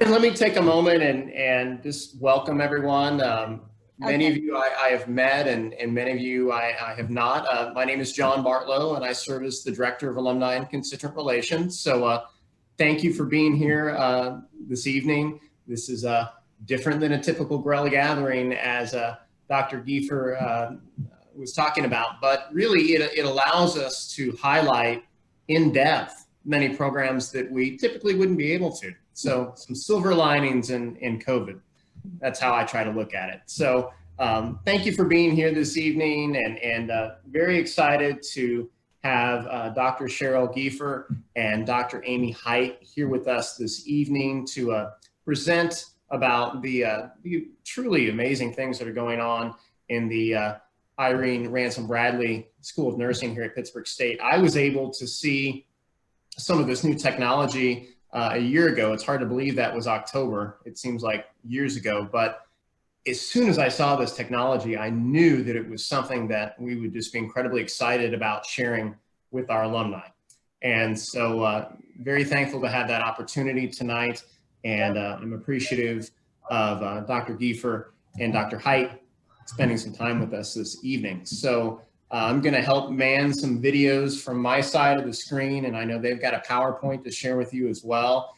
Byron, let me take a moment and just welcome everyone. Many of you I have met, and many of you I have not. My name is John Bartlow, and I serve as the Director of Alumni and Constituent Relations. So thank you for being here this evening. This is different than a typical Grella gathering, as Dr. Giefer was talking about, but really it allows us to highlight in depth many programs that we typically wouldn't be able to. So some silver linings in COVID. That's how I try to look at it. So thank you for being here this evening, and very excited to have Dr. Cheryl Giefer and Dr. Amy Hite here with us this evening to present about the truly amazing things that are going on in the Irene Ransom Bradley School of Nursing here at Pittsburg State. I was able to see some of this new technology a year ago. It's hard to believe that was October. It seems like years ago, but as soon as I saw this technology, I knew that it was something that we would just be incredibly excited about sharing with our alumni. And so very thankful to have that opportunity tonight. And I'm appreciative of Dr. Giefer and Dr. Hite spending some time with us this evening. So I'm going to help man some videos from my side of the screen, and I know they've got a PowerPoint to share with you as well.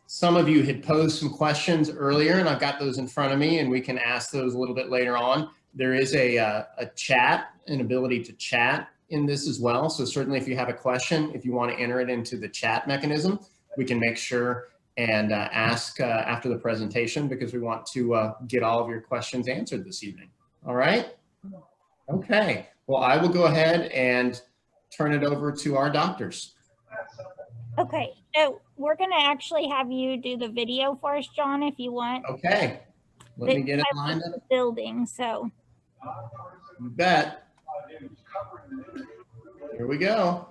Some of you had posed some questions earlier, and I've got those in front of me, and we can ask those a little bit later on. There is a chat, an ability to chat in this as well. So certainly if you have a question, if you want to enter it into the chat mechanism, we can make sure and ask after the presentation, because we want to get all of your questions answered this evening. All right? Okay, well, I will go ahead and turn it over to our doctors. Okay, so we're going to actually have you do the video for us, John, if you want. Okay, let me get it lined up. Building, so. You bet. Here we go.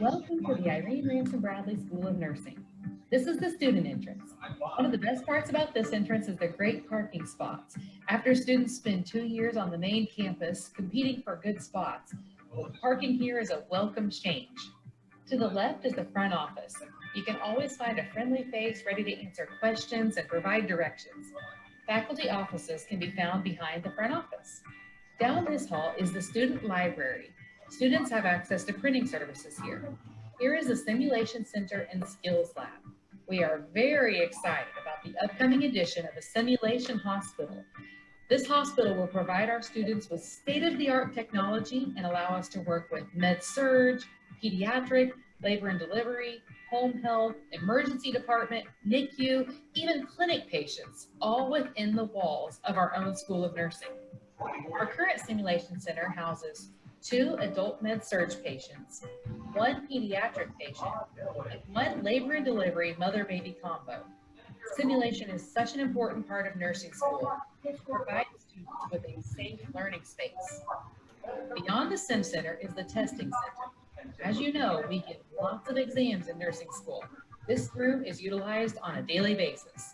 Welcome to the Irene Ransom Bradley School of Nursing. This is the student entrance. One of the best parts about this entrance is the great parking spots. After students spend 2 years on the main campus competing for good spots, parking here is a welcome change. To the left is the front office. You can always find a friendly face ready to answer questions and provide directions. Faculty offices can be found behind the front office. Down this hall is the student library. Students have access to printing services here. Here is the Simulation Center and Skills Lab. We are very excited about the upcoming addition of a simulation hospital. This hospital will provide our students with state-of-the-art technology and allow us to work with med-surg, pediatric, labor and delivery, home health, emergency department, NICU, even clinic patients, all within the walls of our own School of Nursing. Our current simulation center houses 2 adult med-surg patients, 1 pediatric patient, and 1 labor and delivery mother-baby combo. Simulation is such an important part of nursing school. It provides students with a safe learning space. Beyond the Sim Center is the Testing Center. As you know, we get lots of exams in nursing school. This room is utilized on a daily basis.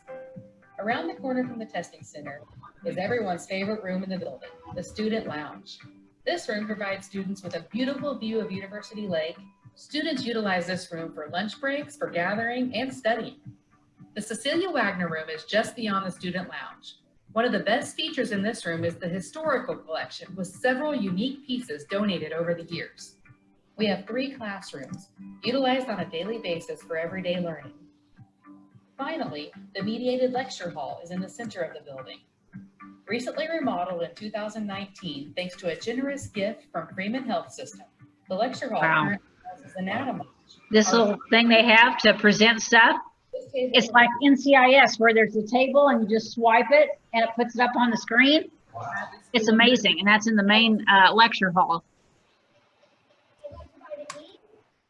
Around the corner from the Testing Center is everyone's favorite room in the building, the Student Lounge. This room provides students with a beautiful view of University Lake. Students utilize this room for lunch breaks, for gathering, and studying. The Cecilia Wagner room is just beyond the Student Lounge. One of the best features in this room is the historical collection, with several unique pieces donated over the years. We have 3 classrooms, utilized on a daily basis for everyday learning. Finally, the mediated lecture hall is in the center of the building. Recently remodeled in 2019, thanks to a generous gift from Freeman Health System. The lecture hall currently houses anatomy. This little thing they have to present stuff, it's like NCIS, where there's a table and you just swipe it and it puts it up on the screen. It's amazing, and that's in the main lecture hall.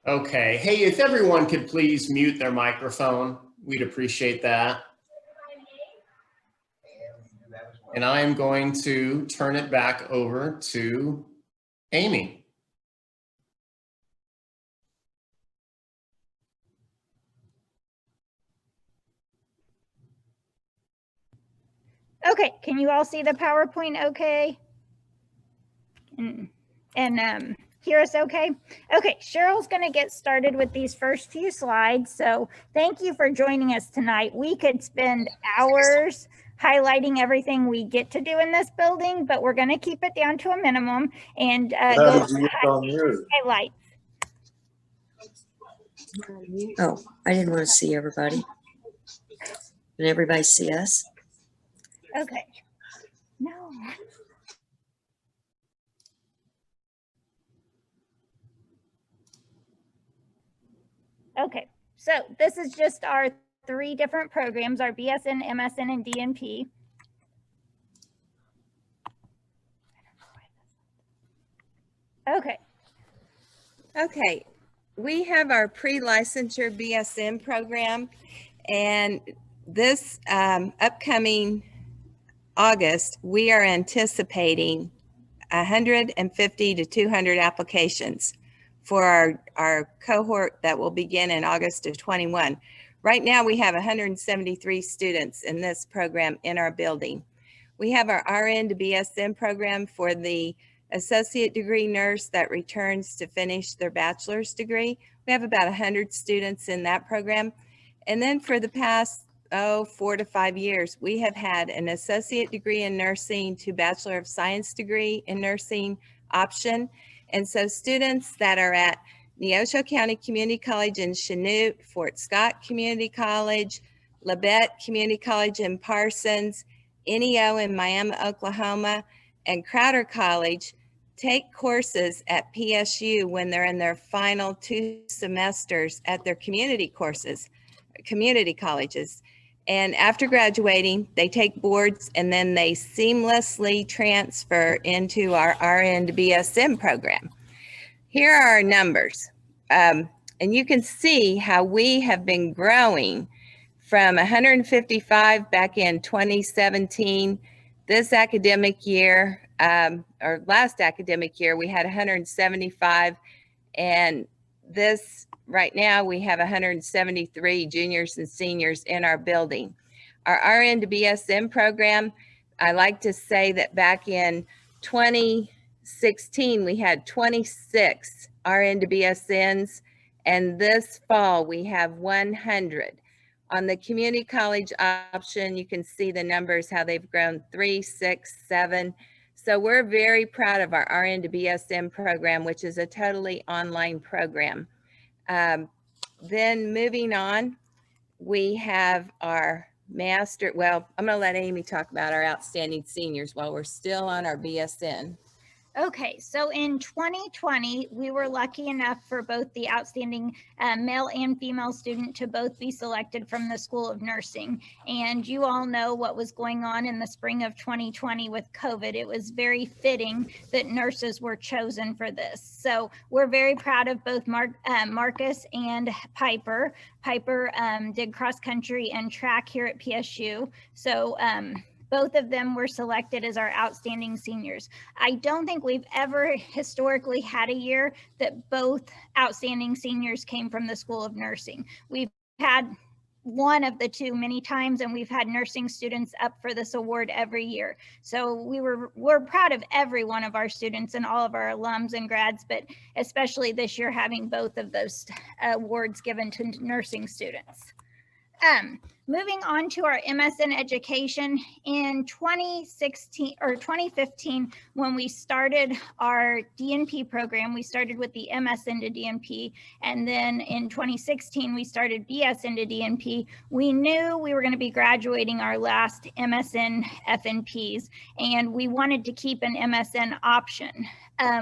Okay, hey, if everyone could please mute their microphone, we'd appreciate that. And I am going to turn it back over to Amy. Okay, can you all see the PowerPoint okay? And hear us okay? Okay, Cheryl's going to get started with these first few slides. So thank you for joining us tonight. We could spend hours highlighting everything we get to do in this building, but we're going to keep it down to a minimum and go highlights. Oh, I didn't want to see everybody. Can everybody see us? Okay. No. Okay, so this is just our 3 different programs, our BSN, MSN, and DNP. Okay. Okay, we have our pre-licensure BSN program, and this upcoming August, we are anticipating 150 to 200 applications for our cohort that will begin in August of 21. Right now, we have 173 students in this program in our building. We have our RN to BSN program for the associate degree nurse that returns to finish their bachelor's degree. We have about 100 students in that program. And then for the past 4 to 5 years, we have had an associate degree in nursing to Bachelor of Science degree in nursing option. And so students that are at Neosho County Community College in Chanute, Fort Scott Community College, Labette Community College in Parsons, NEO in Miami, Oklahoma, and Crowder College take courses at PSU when they're in their final 2 semesters at their community courses, community colleges. And after graduating, they take boards and then they seamlessly transfer into our RN to BSN program. Here are our numbers. And you can see how we have been growing from 155 back in 2017. This academic year, or last academic year, we had 175. And this right now, we have 173 juniors and seniors in our building. Our RN to BSN program, I like to say that back in 2016, we had 26 RN to BSNs, and this fall we have 100. On the community college option, you can see the numbers, how they've grown 3, 6, 7. So we're very proud of our RN to BSN program, which is a totally online program. Then moving on, we have our master. Well, I'm going to let Amy talk about our outstanding seniors while we're still on our BSN. Okay, so in 2020, we were lucky enough for both the outstanding male and female student to both be selected from the School of Nursing. And you all know what was going on in the spring of 2020 with COVID. It was very fitting that nurses were chosen for this. So we're very proud of both Marcus and Piper. Piper did cross country and track here at PSU. So both of them were selected as our outstanding seniors. I don't think we've ever historically had a year that both outstanding seniors came from the School of Nursing. We've had one of the two many times, and we've had nursing students up for this award every year. So we're proud of every one of our students and all of our alums and grads, but especially this year having both of those awards given to nursing students. Moving on to our MSN education, in 2016 or 2015, when we started our DNP program, we started with the MSN to DNP, and then in 2016, we started BSN to DNP. We knew we were going to be graduating our last MSN FNPs, and we wanted to keep an MSN option.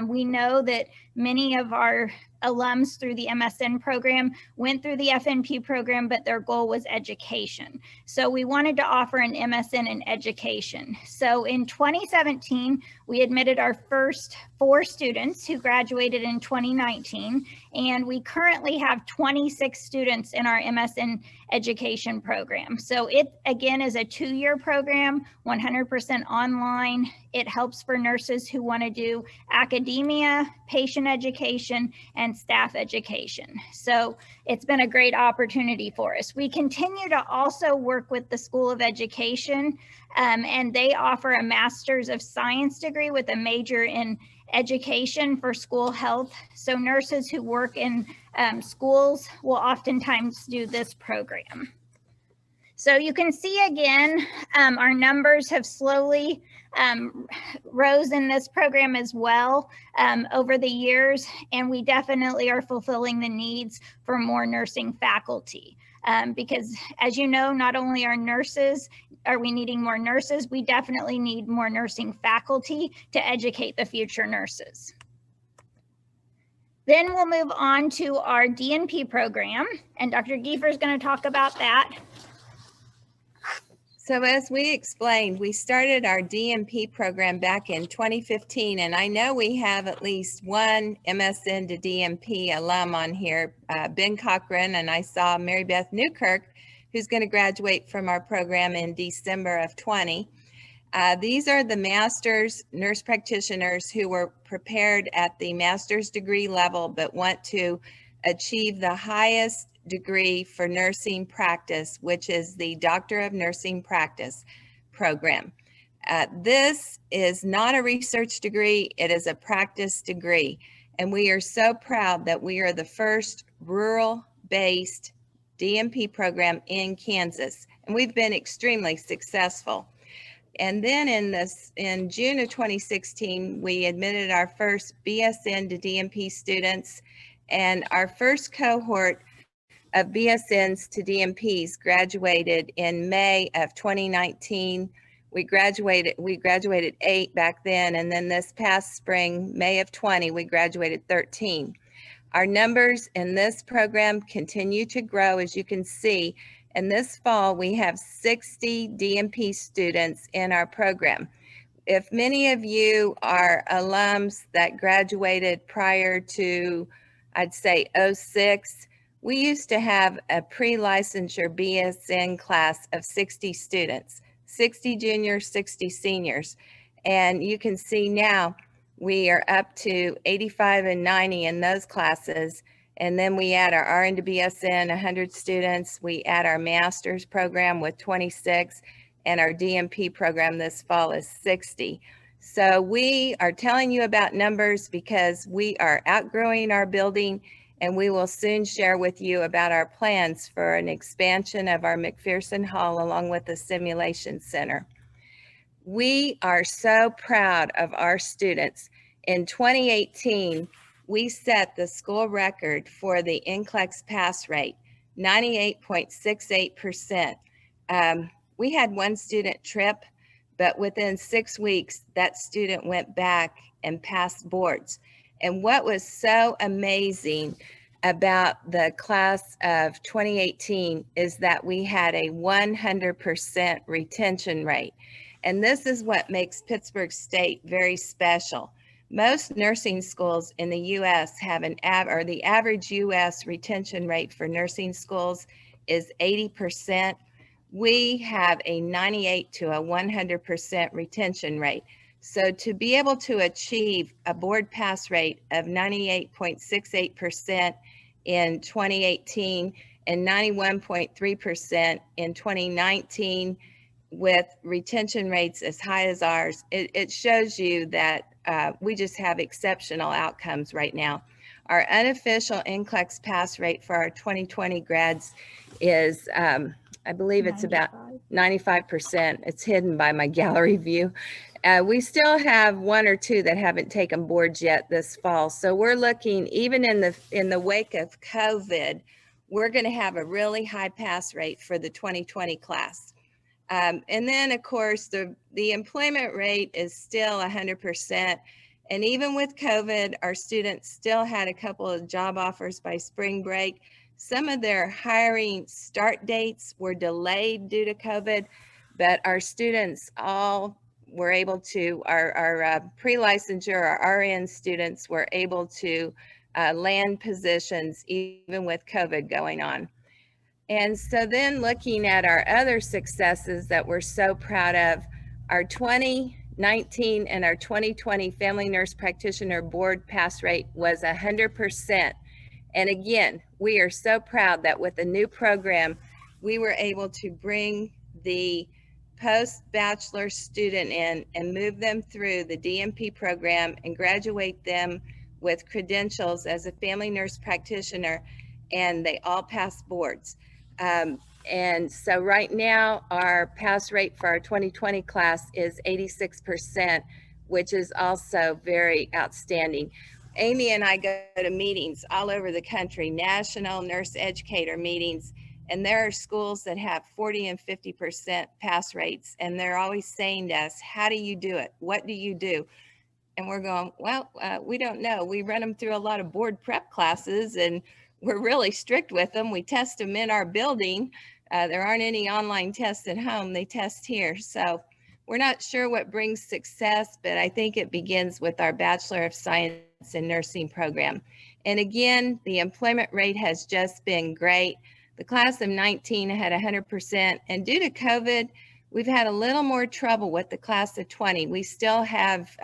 We know that many of our alums through the MSN program went through the FNP program, but their goal was education. So we wanted to offer an MSN in education. So in 2017, we admitted our first 4 students who graduated in 2019, and we currently have 26 students in our MSN education program. So it again is a 2-year program, 100% online. It helps for nurses who want to do academia, patient education, and staff education. So it's been a great opportunity for us. We continue to also work with the School of Education, and they offer a Master's of Science degree with a major in education for school health. So nurses who work in schools will oftentimes do this program. So you can see again, our numbers have slowly rose in this program as well over the years, and we definitely are fulfilling the needs for more nursing faculty. Because as you know, not only are we needing more nurses, we definitely need more nursing faculty to educate the future nurses. Then we'll move on to our DNP program, and Dr. Giefer is going to talk about that. So as we explained, we started our DNP program back in 2015, and I know we have at least one MSN to DNP alum on here, Ben Cochran, and I saw Mary Beth Newkirk, who's going to graduate from our program in December of 20. These are the master's nurse practitioners who were prepared at the master's degree level, but want to achieve the highest degree for nursing practice, which is the Doctor of Nursing Practice program. This is not a research degree, it is a practice degree. And we are so proud that we are the first rural-based DNP program in Kansas. And we've been extremely successful. And then in June of 2016, we admitted our first BSN to DNP students, and our first cohort of BSNs to DNPs graduated in May of 2019. We graduated 8 back then, and then this past spring, May of 20, we graduated 13. Our numbers in this program continue to grow, as you can see. And this fall, we have 60 DNP students in our program. If many of you are alums that graduated prior to, I'd say, 06, we used to have a pre-licensure BSN class of 60 students, 60 juniors, 60 seniors. And you can see now we are up to 85 and 90 in those classes. And then we add our RN to BSN, 100 students. We add our master's program with 26, and our DNP program this fall is 60. So we are telling you about numbers because we are outgrowing our building, and we will soon share with you about our plans for an expansion of our McPherson Hall along with the simulation center. We are so proud of our students. In 2018, we set the school record for the NCLEX pass rate, 98.68%. We had one student trip, but within 6 weeks, that student went back and passed boards. And what was so amazing about the class of 2018 is that we had a 100% retention rate. And this is what makes Pittsburg State very special. Most nursing schools in the U.S. have the average U.S. retention rate for nursing schools is 80%. We have a 98 to a 100% retention rate. So to be able to achieve a board pass rate of 98.68% in 2018 and 91.3% in 2019 with retention rates as high as ours, it shows you that we just have exceptional outcomes right now. Our unofficial NCLEX pass rate for our 2020 grads is, I believe it's about 95%. It's hidden by my gallery view. We still have one or two that haven't taken boards yet this fall. So we're looking, even in the wake of COVID, we're going to have a really high pass rate for the 2020 class. And then, of course, the employment rate is still 100%. And even with COVID, our students still had a couple of job offers by spring break. Some of their hiring start dates were delayed due to COVID, but our students all were able to, our pre-licensure, our RN students were able to land positions even with COVID going on. And so then looking at our other successes that we're so proud of, our 2019 and our 2020 family nurse practitioner board pass rate was 100%. And again, we are so proud that with the new program, we were able to bring the post-bachelor student in and move them through the DNP program and graduate them with credentials as a family nurse practitioner, and they all passed boards. And so right now our pass rate for our 2020 class is 86%, which is also very outstanding. Amy and I go to meetings all over the country, national nurse educator meetings, and there are schools that have 40 and 50% pass rates. And they're always saying to us, how do you do it? What do you do? And we're going, well, we don't know. We run them through a lot of board prep classes, and we're really strict with them. We test them in our building. There aren't any online tests at home. They test here. So we're not sure what brings success, but I think it begins with our Bachelor of Science in Nursing program. And again, the employment rate has just been great. The class of 19 had 100%, and due to COVID, we've had a little more trouble with the class of 20. We still have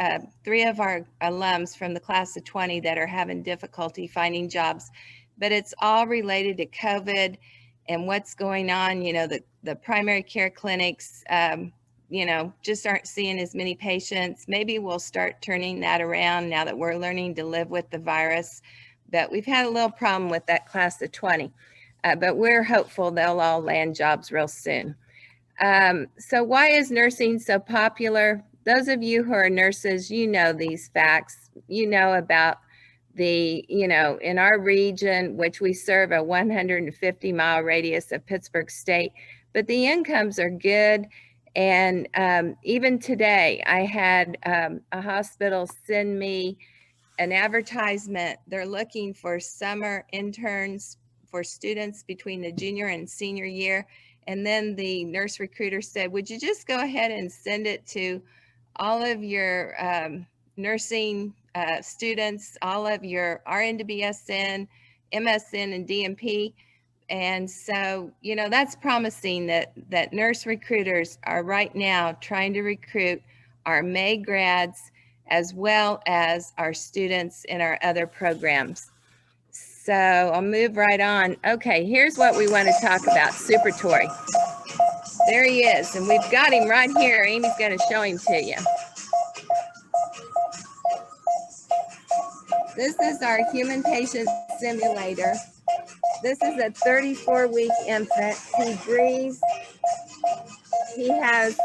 3 of our alums from the class of 20 that are having difficulty finding jobs, but it's all related to COVID and what's going on. You know, the primary care clinics, you know, just aren't seeing as many patients. Maybe we'll start turning that around now that we're learning to live with the virus, but we've had a little problem with that class of 20. But we're hopeful they'll all land jobs real soon. So why is nursing so popular? Those of you who are nurses, you know these facts. You know about you know, in our region, which we serve a 150-mile radius of Pittsburg state, but the incomes are good. And even today, I had a hospital send me an advertisement. They're looking for summer interns for students between the junior and senior year. And then the nurse recruiter said, would you just go ahead and send it to all of your nursing students, all of your RN to BSN, MSN, and DNP? And so, you know, that's promising that nurse recruiters are right now trying to recruit our May grads as well as our students in our other programs. So I'll move right on. Okay, here's what we want to talk about, Supertory. There he is, and we've got him right here. Amy's going to show him to you. This is our human patient simulator. This is a 34-week infant. He breathes. He has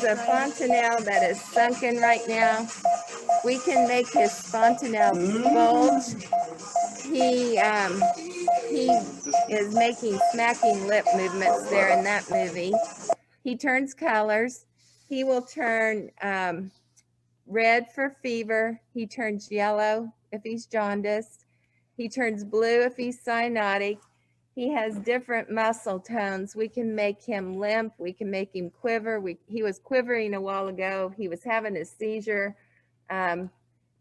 a fontanelle that is sunken right now. We can make his fontanelle bulge. He is making smacking lip movements there in that movie. He turns colors. He will turn red for fever. He turns yellow if he's jaundiced. He turns blue if he's cyanotic. He has different muscle tones. We can make him limp. We can make him quiver. He was quivering a while ago. He was having a seizure.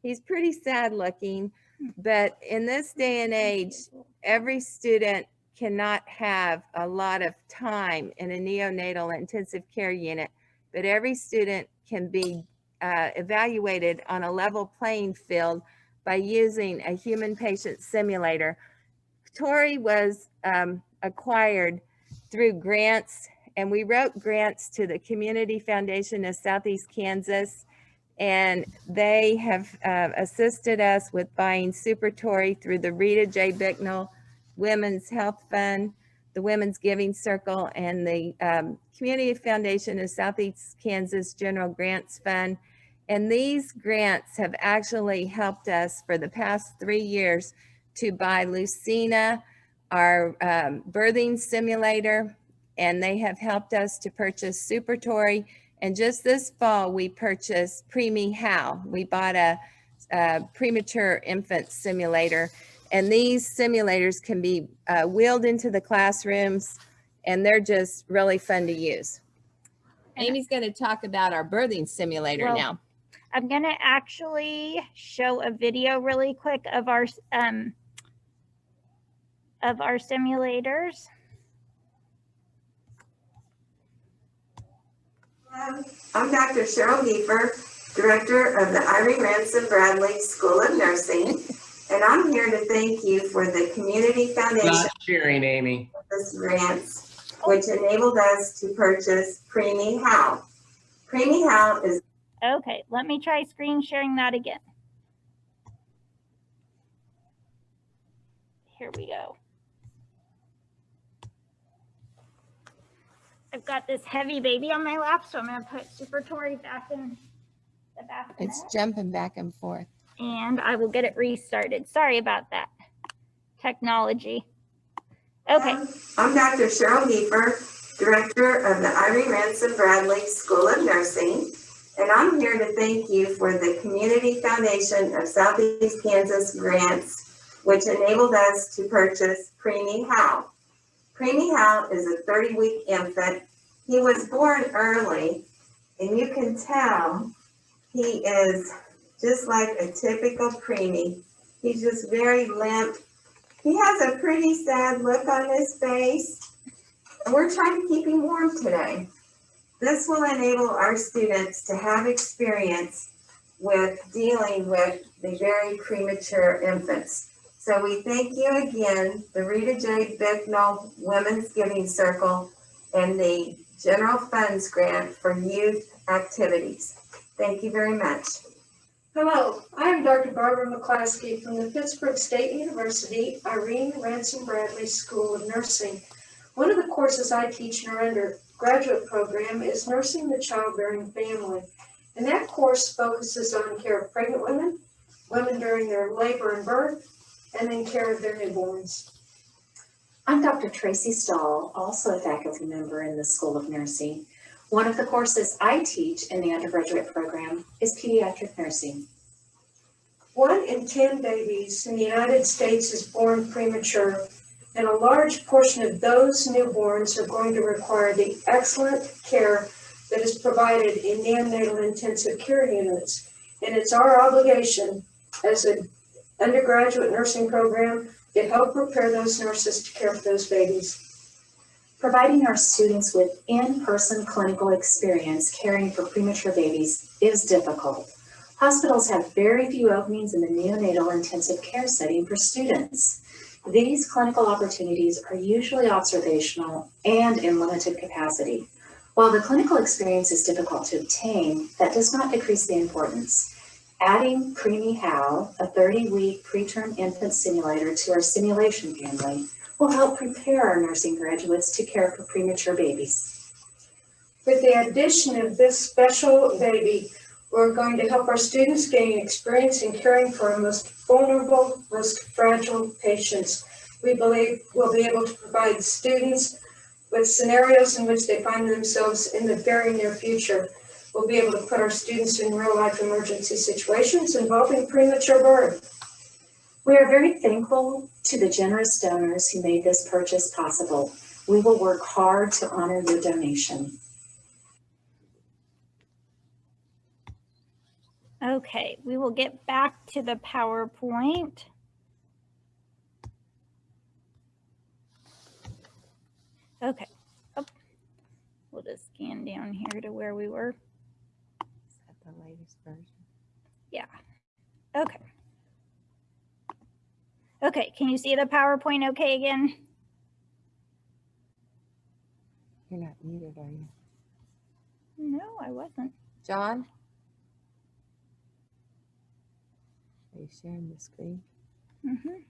He's pretty sad looking, but in this day and age, every student cannot have a lot of time in a neonatal intensive care unit, but every student can be evaluated on a level playing field by using a human patient simulator. Tori was acquired through grants, and we wrote grants to the Community Foundation of Southeast Kansas, and they have assisted us with buying Supertory through the Rita J. Bicknell Women's Health Fund, the Women's Giving Circle, and the Community Foundation of Southeast Kansas General Grants Fund. And these grants have actually helped us for the past 3 years to buy Lucina, our birthing simulator, and they have helped us to purchase Supertory. And just this fall, we purchased Preemie How. We bought a premature infant simulator, and these simulators can be wheeled into the classrooms, and they're just really fun to use. Amy's going to talk about our birthing simulator now. I'm going to actually show a video really quick of our simulators. I'm Dr. Cheryl Giefer, Director of the Irene Ransom Bradley School of Nursing, and I'm here to thank you for the Community Foundation. Not sharing, Amy. Kansas grants, which enabled us to purchase Preemie How. Preemie How is Okay, let me try screen sharing that again. Here we go. I've got this heavy baby on my lap, so I'm going to put Super Tori back in the bassinet. It's jumping back and forth. And I will get it restarted. Sorry about that. Technology. Okay. I'm Dr. Cheryl Giefer, Director of the Irene Ransom Bradley School of Nursing, and I'm here to thank you for the Community Foundation of Southeast Kansas grants, which enabled us to purchase Preemie How. Preemie How is a 30-week infant. He was born early, and you can tell he is just like a typical preemie. He's just very limp. He has a pretty sad look on his face, and we're trying to keep him warm today. This will enable our students to have experience with dealing with the very premature infants. So we thank you again, the Rita J. Bicknell Women's Giving Circle and the General Funds Grant for youth activities. Thank you very much. Hello, I am Dr. Barbara McClaskey from the Pittsburg State University Irene Ransom Bradley School of Nursing. One of the courses I teach in our undergraduate program is Nursing the Childbearing Family. And that course focuses on care of pregnant women, women during their labor and birth, and then care of their newborns. I'm Dr. Tracy Stahl, also a faculty member in the School of Nursing. One of the courses I teach in the undergraduate program is pediatric nursing. 1 in 10 babies in the United States is born premature, and a large portion of those newborns are going to require the excellent care that is provided in neonatal intensive care units. And it's our obligation as an undergraduate nursing program to help prepare those nurses to care for those babies. Providing our students with in-person clinical experience caring for premature babies is difficult. Hospitals have very few openings in the neonatal intensive care setting for students. These clinical opportunities are usually observational and in limited capacity. While the clinical experience is difficult to obtain, that does not decrease the importance. Adding Preemie How, a 30-week preterm infant simulator, to our simulation family will help prepare our nursing graduates to care for premature babies. With the addition of this special baby, we're going to help our students gain experience in caring for our most vulnerable, most fragile patients. We believe we'll be able to provide students with scenarios in which they find themselves in the very near future. We'll be able to put our students in real-life emergency situations involving premature birth. We are very thankful to the generous donors who made this purchase possible. We will work hard to honor your donation. Okay, we will get back to the PowerPoint. Okay, oh, we'll just scan down here to where we were. Is that the latest version? Yeah, okay. Okay, can you see the PowerPoint okay again? You're not muted, are you? No, I wasn't. John? Are you sharing the screen? Mm-hmm.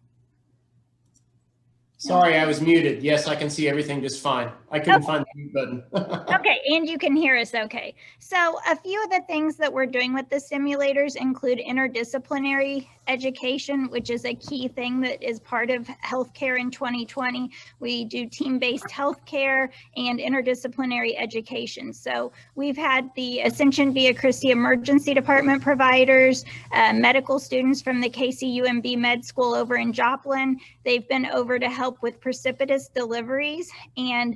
Sorry, I was muted. Yes, I can see everything just fine. I couldn't find the mute button. Okay, and you can hear us okay. So a few of the things that we're doing with the simulators include interdisciplinary education, which is a key thing that is part of healthcare in 2020. We do team-based healthcare and interdisciplinary education. So we've had the Ascension Via Christi Emergency Department providers, medical students from the KCUMB Med School over in Joplin. They've been over to help with precipitous deliveries, and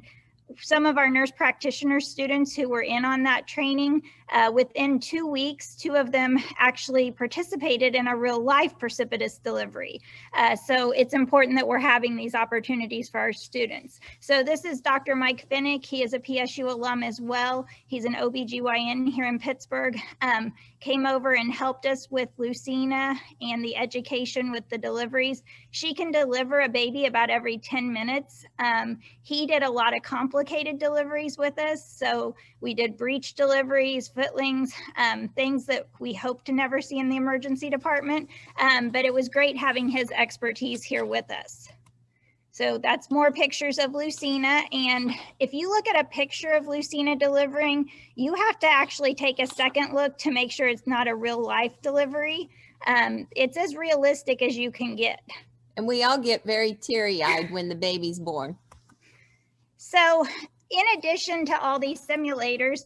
some of our nurse practitioner students who were in on that training Within 2 weeks, 2 of them actually participated in a real life precipitous delivery. So it's important that we're having these opportunities for our students. So this is Dr. Mike Finnick. He is a PSU alum as well. He's an OBGYN here in Pittsburgh. Came over and helped us with Lucina and the education with the deliveries. She can deliver a baby about every 10 minutes. He did a lot of complicated deliveries with us. So we did breech deliveries, footlings, things that we hope to never see in the emergency department. But it was great having his expertise here with us. So that's more pictures of Lucina. And if you look at a picture of Lucina delivering, you have to actually take a second look to make sure it's not a real life delivery. It's as realistic as you can get. And we all get very teary-eyed when the baby's born. So in addition to all these simulators,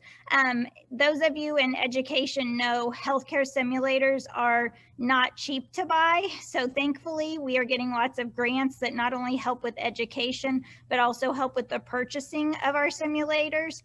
those of you in education know healthcare simulators are not cheap to buy. So thankfully, we are getting lots of grants that not only help with education, but also help with the purchasing of our simulators.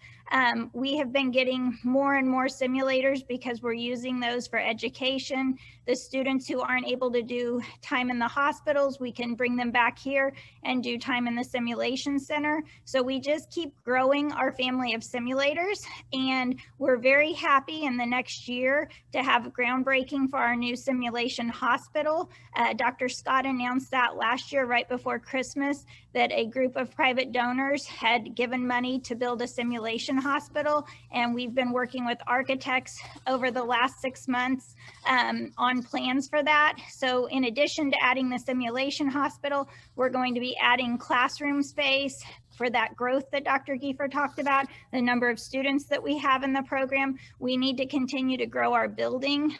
We have been getting more and more simulators because we're using those for education. The students who aren't able to do time in the hospitals, we can bring them back here and do time in the simulation center. So we just keep growing our family of simulators, and we're very happy in the next year to have groundbreaking for our new simulation hospital. Dr. Scott announced that last year right before Christmas, that a group of private donors had given money to build a simulation hospital, and we've been working with architects over the last 6 months on plans for that. So in addition to adding the simulation hospital, we're going to be adding classroom space for that growth that Dr. Giefer talked about, the number of students that we have in the program. We need to continue to grow our building,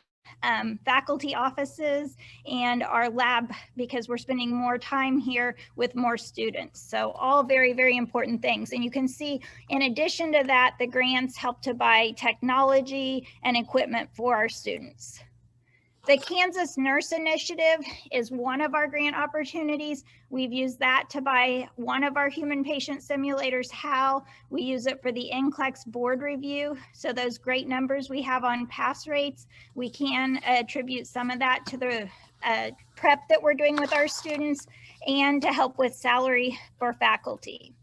faculty offices, and our lab, because we're spending more time here with more students. So all very, very important things. And you can see, in addition to that, the grants help to buy technology and equipment for our students. The Kansas Nurse Initiative is one of our grant opportunities. We've used that to buy one of our human patient simulators, HAL. We use it for the NCLEX board review. So those great numbers we have on pass rates, we can attribute some of that to the prep that we're doing with our students and to help with salary for faculty.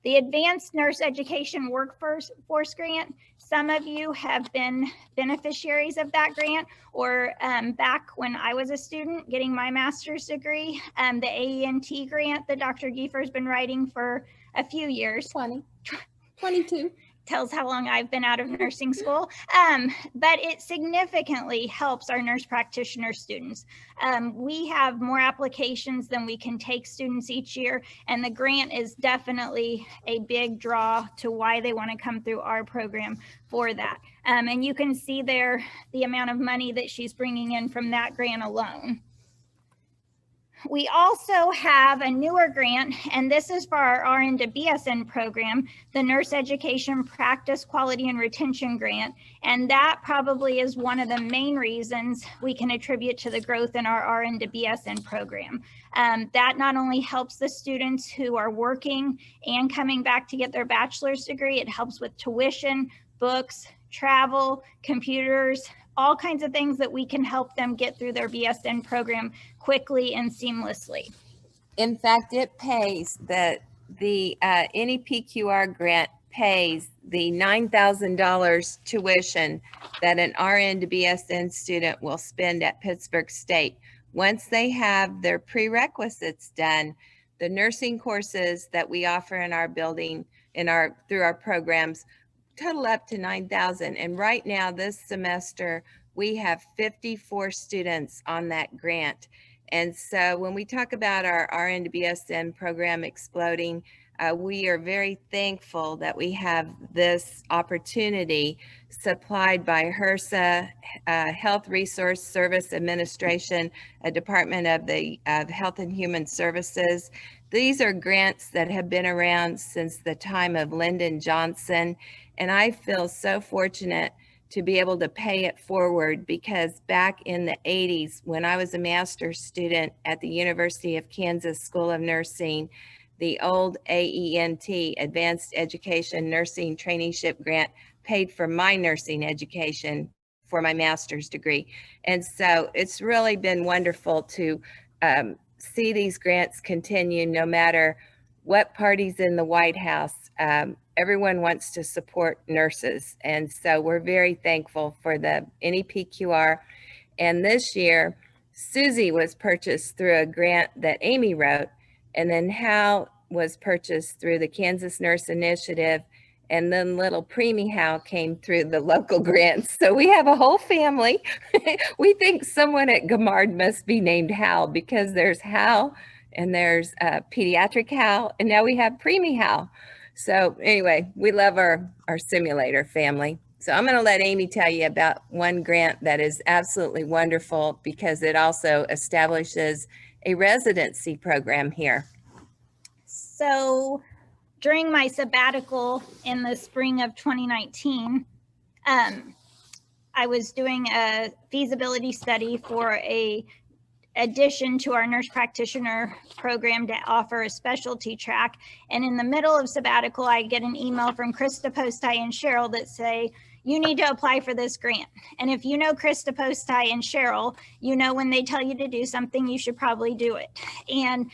The Advanced Nurse Education Workforce Grant, some of you have been beneficiaries of that grant, or back when I was a student getting my master's degree, the AENT grant that Dr. Giefer has been writing for a few years. 22. Tells how long I've been out of nursing school, but it significantly helps our nurse practitioner students. We have more applications than we can take students each year, and the grant is definitely a big draw to why they want to come through our program for that. And you can see there the amount of money that she's bringing in from that grant alone. We also have a newer grant, and this is for our RN to BSN program, the Nurse Education Practice Quality and Retention Grant. And that probably is one of the main reasons we can attribute to the growth in our RN to BSN program. That not only helps the students who are working and coming back to get their bachelor's degree, it helps with tuition, books, travel, computers, all kinds of things that we can help them get through their BSN program quickly and seamlessly. In fact, it pays the NEPQR grant pays the $9,000 tuition that an RN to BSN student will spend at Pittsburg State. Once they have their prerequisites done, the nursing courses that we offer in our building, through our programs, total up to $9,000. And right now, this semester, we have 54 students on that grant. And so when we talk about our RN to BSN program exploding, we are very thankful that we have this opportunity supplied by HRSA, Health Resource Service Administration, a department of the Health and Human Services. These are grants that have been around since the time of Lyndon Johnson. And I feel so fortunate to be able to pay it forward, because back in the 80s, when I was a master's student at the University of Kansas School of Nursing, the old AENT, Advanced Education Nursing Traineeship Grant, paid for my nursing education for my master's degree. And so it's really been wonderful to see these grants continue no matter what party's in the White House. Everyone wants to support nurses. And so we're very thankful for the NEPQR. And this year, Susie was purchased through a grant that Amy wrote, and then Hal was purchased through the Kansas Nurse Initiative, and then little preemie Hal came through the local grants. So we have a whole family. We think someone at Gamard must be named Hal because there's Hal and there's pediatric Hal, and now we have preemie Hal. So anyway, we love our simulator family. So I'm going to let Amy tell you about one grant that is absolutely wonderful because it also establishes a residency program here. So during my sabbatical in the spring of 2019, I was doing a feasibility study for a addition to our nurse practitioner program to offer a specialty track. And in the middle of sabbatical, I get an email from Krista Postai and Cheryl that say, you need to apply for this grant. And if you know Krista Postai and Cheryl, you know when they tell you to do something, you should probably do it. And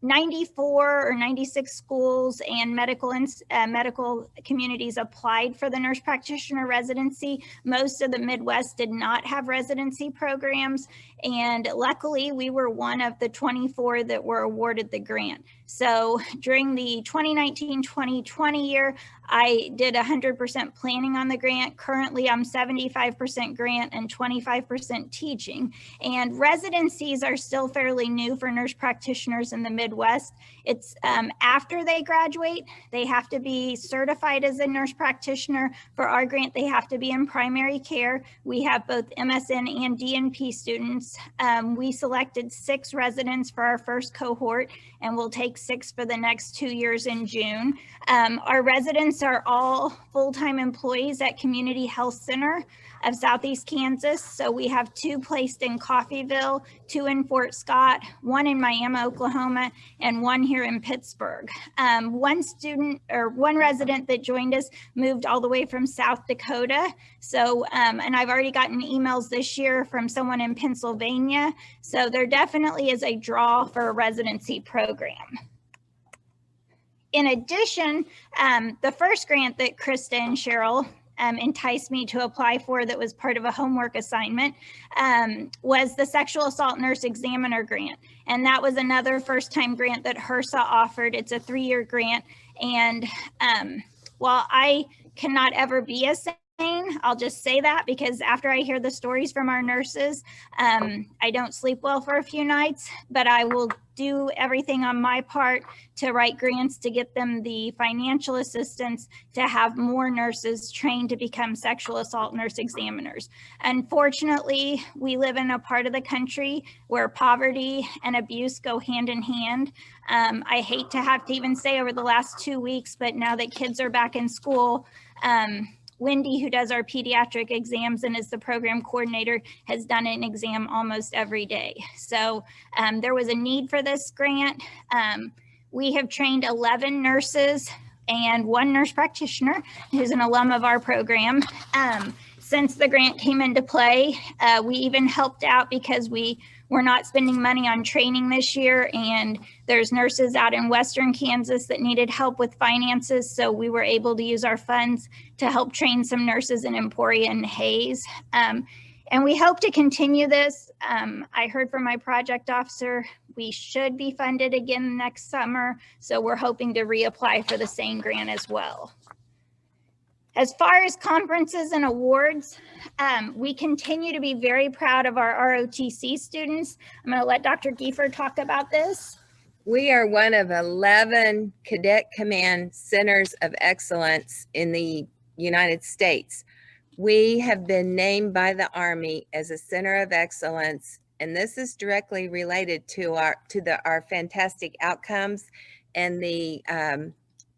94 or 96 schools and medical communities applied for the nurse practitioner residency. Most of the Midwest did not have residency programs. And luckily we were one of the 24 that were awarded the grant. So during the 2019-2020 year, I did 100% planning on the grant. Currently, I'm 75% grant and 25% teaching. And residencies are still fairly new for nurse practitioners in the Midwest. It's after they graduate, they have to be certified as a nurse practitioner. For our grant, they have to be in primary care. We have both MSN and DNP students. We selected 6 residents for our first cohort, and we'll take 6 for the next 2 years in June. Our residents are all full-time employees at Community Health Center of Southeast Kansas. So we have 2 placed in Coffeyville, 2 in Fort Scott, 1 in Miami, Oklahoma, and 1 here in Pittsburg. One resident that joined us moved all the way from South Dakota. So, and I've already gotten emails this year from someone in Pennsylvania. So there definitely is a draw for a residency program. In addition, the first grant that Krista and Cheryl enticed me to apply for that was part of a homework assignment was the Sexual Assault Nurse Examiner grant. And that was another first-time grant that HRSA offered. It's a 3-year grant. And while I cannot ever be a sane, I'll just say that because after I hear the stories from our nurses, I don't sleep well for a few nights, but I will do everything on my part to write grants to get them the financial assistance to have more nurses trained to become sexual assault nurse examiners. Unfortunately, we live in a part of the country where poverty and abuse go hand in hand. I hate to have to even say over the last 2 weeks, but now that kids are back in school, Wendy, who does our pediatric exams and is the program coordinator, has done an exam almost every day. So there was a need for this grant. We have trained 11 nurses and 1 nurse practitioner who's an alum of our program. Since the grant came into play, we even helped out because we're not spending money on training this year, and there's nurses out in Western Kansas that needed help with finances, so we were able to use our funds to help train some nurses in Emporia and Hayes. And we hope to continue this. I heard from my project officer, we should be funded again next summer, so we're hoping to reapply for the same grant as well. As far as conferences and awards, we continue to be very proud of our ROTC students. I'm going to let Dr. Giefer talk about this. We are one of 11 Cadet Command Centers of Excellence in the United States. We have been named by the Army as a Center of Excellence, and this is directly related to our fantastic outcomes and the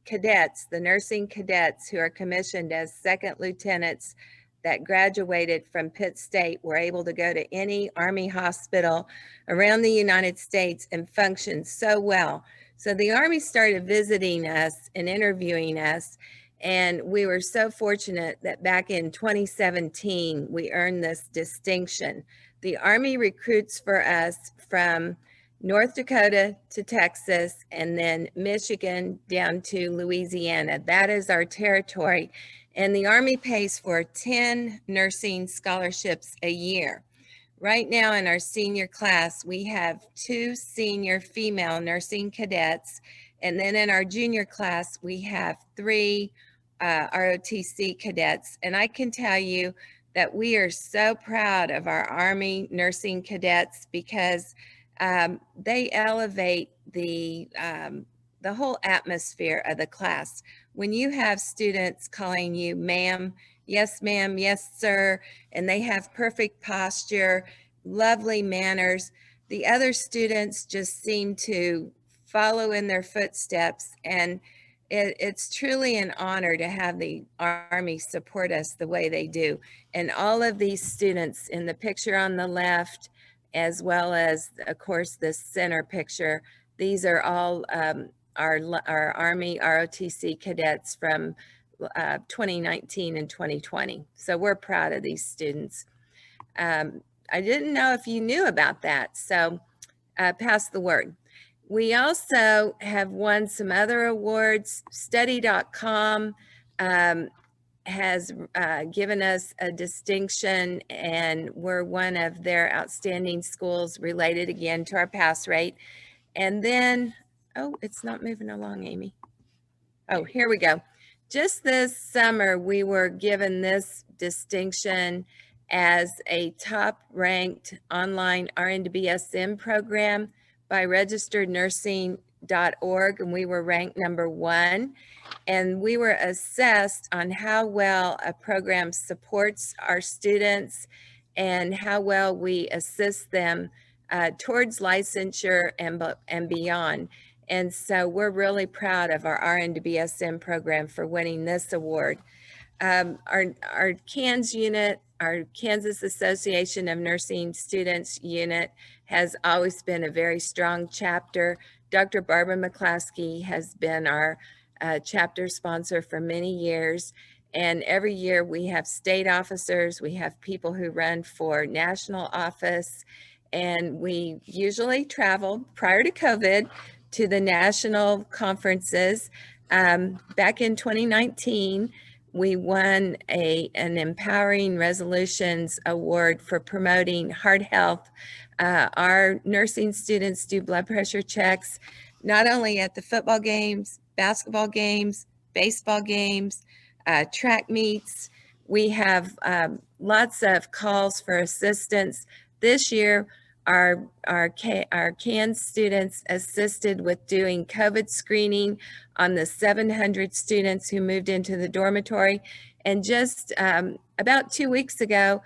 cadets, the nursing cadets who are commissioned as second lieutenants that graduated from Pitt State were able to go to any Army hospital around the United States and function so well. So the Army started visiting us and interviewing us, And we were so fortunate that back in 2017, we earned this distinction. The Army recruits for us from North Dakota to Texas, and then Michigan down to Louisiana. That is our territory. And the Army pays for 10 nursing scholarships a year. Right now in our senior class, we have 2 senior female nursing cadets. And then in our junior class, we have 3 ROTC cadets. And I can tell you that we are so proud of our Army nursing cadets because they elevate the whole atmosphere of the class. When you have students calling you ma'am, yes sir, and they have perfect posture, lovely manners, the other students just seem to follow in their footsteps, and it's truly an honor to have the Army support us the way they do. And all of these students in the picture on the left, as well as, of course, this center picture, these are all our Army ROTC cadets from 2019 and 2020. So we're proud of these students. I didn't know if you knew about that, so pass the word. We also have won some other awards. Study.com has given us a distinction, and we're one of their outstanding schools, related again to our pass rate. And then, oh, it's not moving along, Amy. Oh, here we go. Just this summer, we were given this distinction as a top-ranked online RN to BSN program by registerednursing.org, and we were ranked #1. And we were assessed on how well a program supports our students and how well we assist them towards licensure and beyond. And so we're really proud of our RN to BSN program for winning this award. Our CANS unit, our Kansas Association of Nursing Students unit, has always been a very strong chapter. Dr. Barbara McClaskey has been our chapter sponsor for many years. And every year we have state officers, we have people who run for national office, and we usually travel prior to COVID to the national conferences. Back in 2019, we won an Empowering Resolutions Award for promoting heart health. Our nursing students do blood pressure checks, not only at the football games, basketball games, baseball games, track meets. We have lots of calls for assistance. This year, our CANS students assisted with doing COVID screening on the 700 students who moved into the dormitory. And just about 2 weeks ago,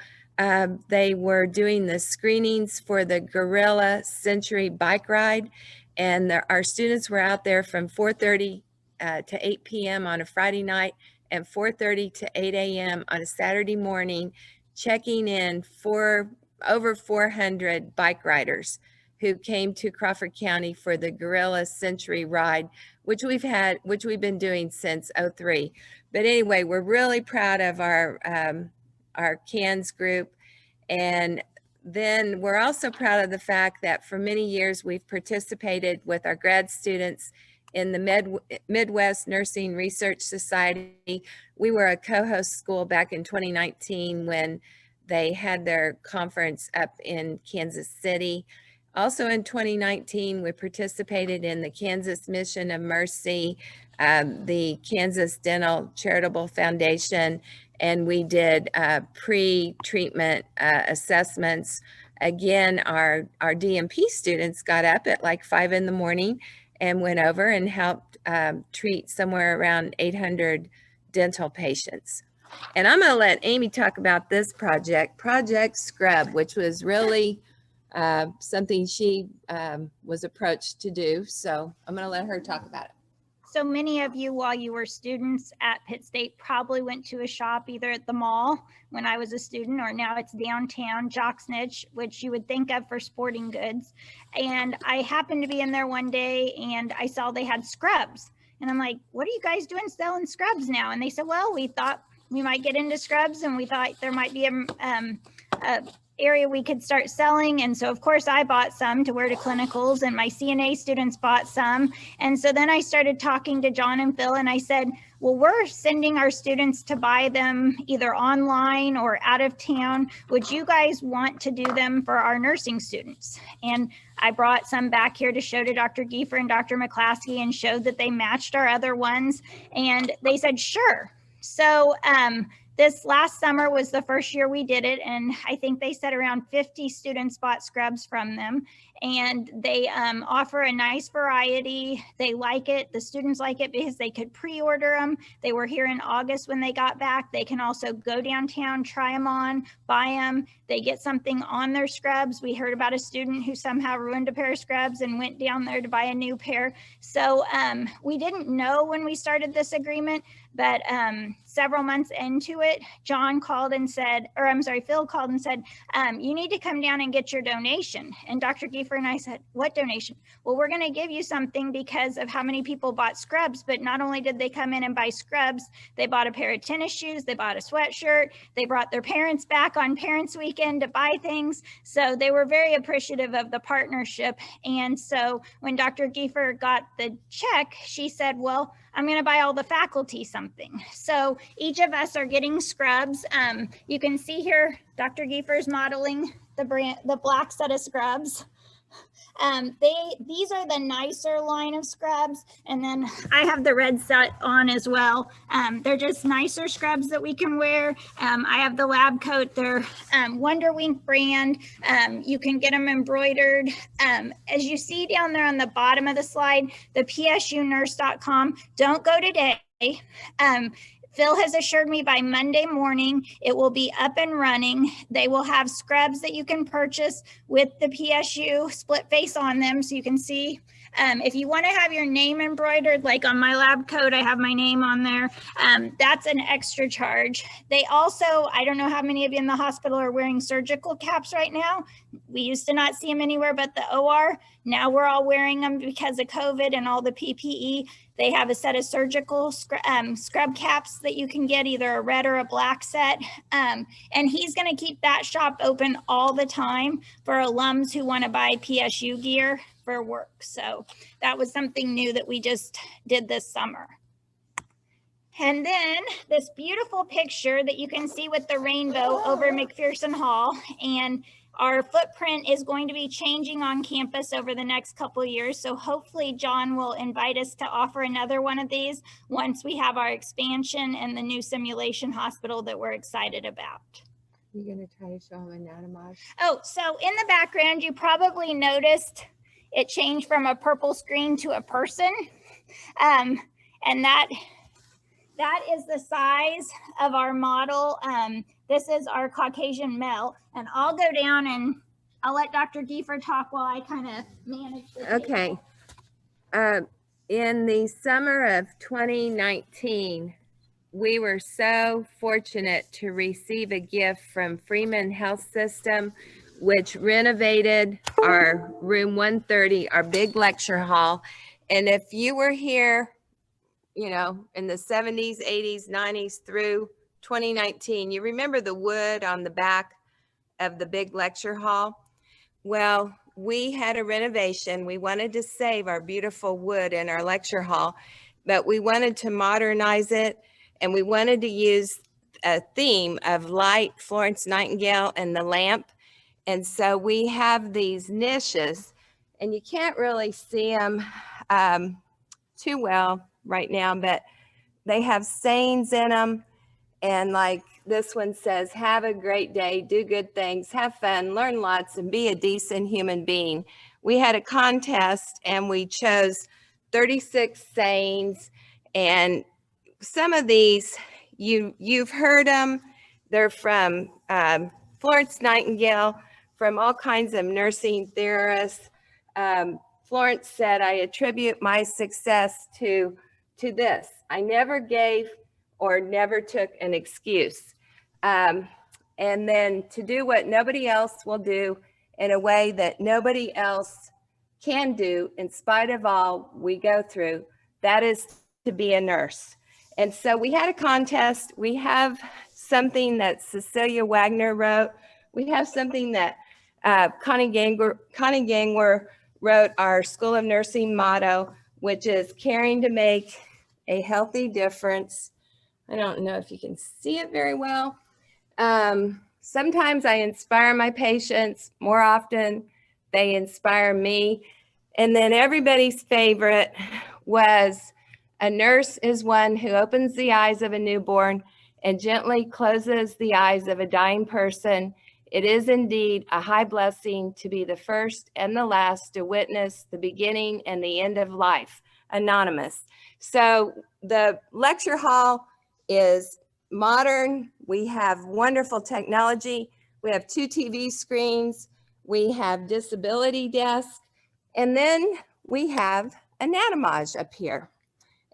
they were doing the screenings for the Gorilla Century bike ride. And our students were out there from 4:30 to 8 p.m. on a Friday night and 4:30 to 8 a.m. on a Saturday morning, checking in for over 400 bike riders who came to Crawford County for the Gorilla Century ride, which we've been doing since '03. But anyway, we're really proud of our CANS group. And then we're also proud of the fact that for many years we've participated with our grad students in the Midwest Nursing Research Society. We were a co-host school back in 2019 when they had their conference up in Kansas City. Also in 2019, we participated in the Kansas Mission of Mercy, the Kansas Dental Charitable Foundation, and we did pre-treatment assessments. Again, our DMP students got up at like 5 in the morning and went over and helped treat somewhere around 800 dental patients. And I'm going to let Amy talk about this project, Project Scrub, which was really something she was approached to do. So I'm going to let her talk about it. So many of you, while you were students at Pitt State, probably went to a shop either at the mall when I was a student, or now it's downtown, Jock's Niche, which you would think of for sporting goods. And I happened to be in there one day and I saw they had scrubs. And I'm like, what are you guys doing selling scrubs now? And they said, well, we thought we might get into scrubs and we thought there might be a area we could start selling. And so of course I bought some to wear to clinicals, and my CNA students bought some. And so then I started talking to John and Phil, and I said, well, we're sending our students to buy them either online or out of town. Would you guys want to do them for our nursing students? And I brought some back here to show to Dr. Giefer and Dr. McClaskey and showed that they matched our other ones. And they said, sure. So this last summer was the first year we did it, and I think they said around 50 students bought scrubs from them, and they offer a nice variety. They like it. The students like it because they could pre-order them. They were here in August when they got back. They can also go downtown, try them on, buy them. They get something on their scrubs. We heard about a student who somehow ruined a pair of scrubs and went down there to buy a new pair. So we didn't know when we started this agreement, but several months into it, John called and said, or I'm sorry, Phil called and said, you need to come down and get your donation. And Dr. Giefer and I said, what donation? Well, we're gonna give you something because of how many people bought scrubs, but not only did they come in and buy scrubs, they bought a pair of tennis shoes, they bought a sweatshirt, they brought their parents back on Parents Weekend to buy things. So they were very appreciative of the partnership. And so when Dr. Giefer got the check, she said, well, I'm going to buy all the faculty something. So each of us are getting scrubs. You can see here, Dr. Giefer's modeling the black set of scrubs. These are the nicer line of scrubs. And then I have the red set on as well. They're just nicer scrubs that we can wear. I have the lab coat. They're Wonder Wink brand. You can get them embroidered. As you see down there on the bottom of the slide, the psunurse.com. Don't go today. Phil has assured me by Monday morning, it will be up and running. They will have scrubs that you can purchase with the PSU split face on them. So you can see, if you want to have your name embroidered, like on my lab coat, I have my name on there. That's an extra charge. They also, I don't know how many of you in the hospital are wearing surgical caps right now. We used to not see them anywhere but the OR. Now we're all wearing them because of COVID and all the PPE. They have a set of surgical scrub caps that you can get, either a red or a black set. And he's going to keep that shop open all the time for alums who want to buy PSU gear for work. So that was something new that we just did this summer. And then this beautiful picture that you can see with the rainbow over McPherson Hall. And our footprint is going to be changing on campus over the next couple of years. So hopefully John will invite us to offer another one of these once we have our expansion and the new simulation hospital that we're excited about. You're going to try to show them anatomy? Oh, so in the background, you probably noticed it changed from a purple screen to a person. And that is the size of our model. This is our Caucasian male, and I'll go down and I'll let Dr. Giefer talk while I kind of manage this. Okay. In the summer of 2019, we were so fortunate to receive a gift from Freeman Health System, which renovated our room 130, our big lecture hall. And if you were here, you know, in the 70s, 80s, 90s through 2019, you remember the wood on the back of the big lecture hall? Well, we had a renovation. We wanted to save our beautiful wood in our lecture hall, but we wanted to modernize it, and we wanted to use a theme of light, Florence Nightingale, and the lamp. And so we have these niches, and you can't really see them too well right now, but they have sayings in them. And like this one says, have a great day, do good things, have fun, learn lots, and be a decent human being. We had a contest and we chose 36 sayings, and some of these you've heard them. They're from Florence Nightingale, from all kinds of nursing theorists. Florence said, I attribute my success to this. I never gave or never took an excuse. And then to do what nobody else will do in a way that nobody else can do in spite of all we go through, that is to be a nurse. And so we had a contest. We have something that Cecilia Wagner wrote. We have something that Connie Gangwer wrote, our School of Nursing motto, which is caring to make a healthy difference. I don't know if you can see it very well. Sometimes I inspire my patients. More often, they inspire me. And then everybody's favorite was, a nurse is one who opens the eyes of a newborn and gently closes the eyes of a dying person. It is indeed a high blessing to be the first and the last to witness the beginning and the end of life. Anonymous. So the lecture hall is modern. We have wonderful technology. We have 2 TV screens. We have disability desk. And then we have anatomage up here.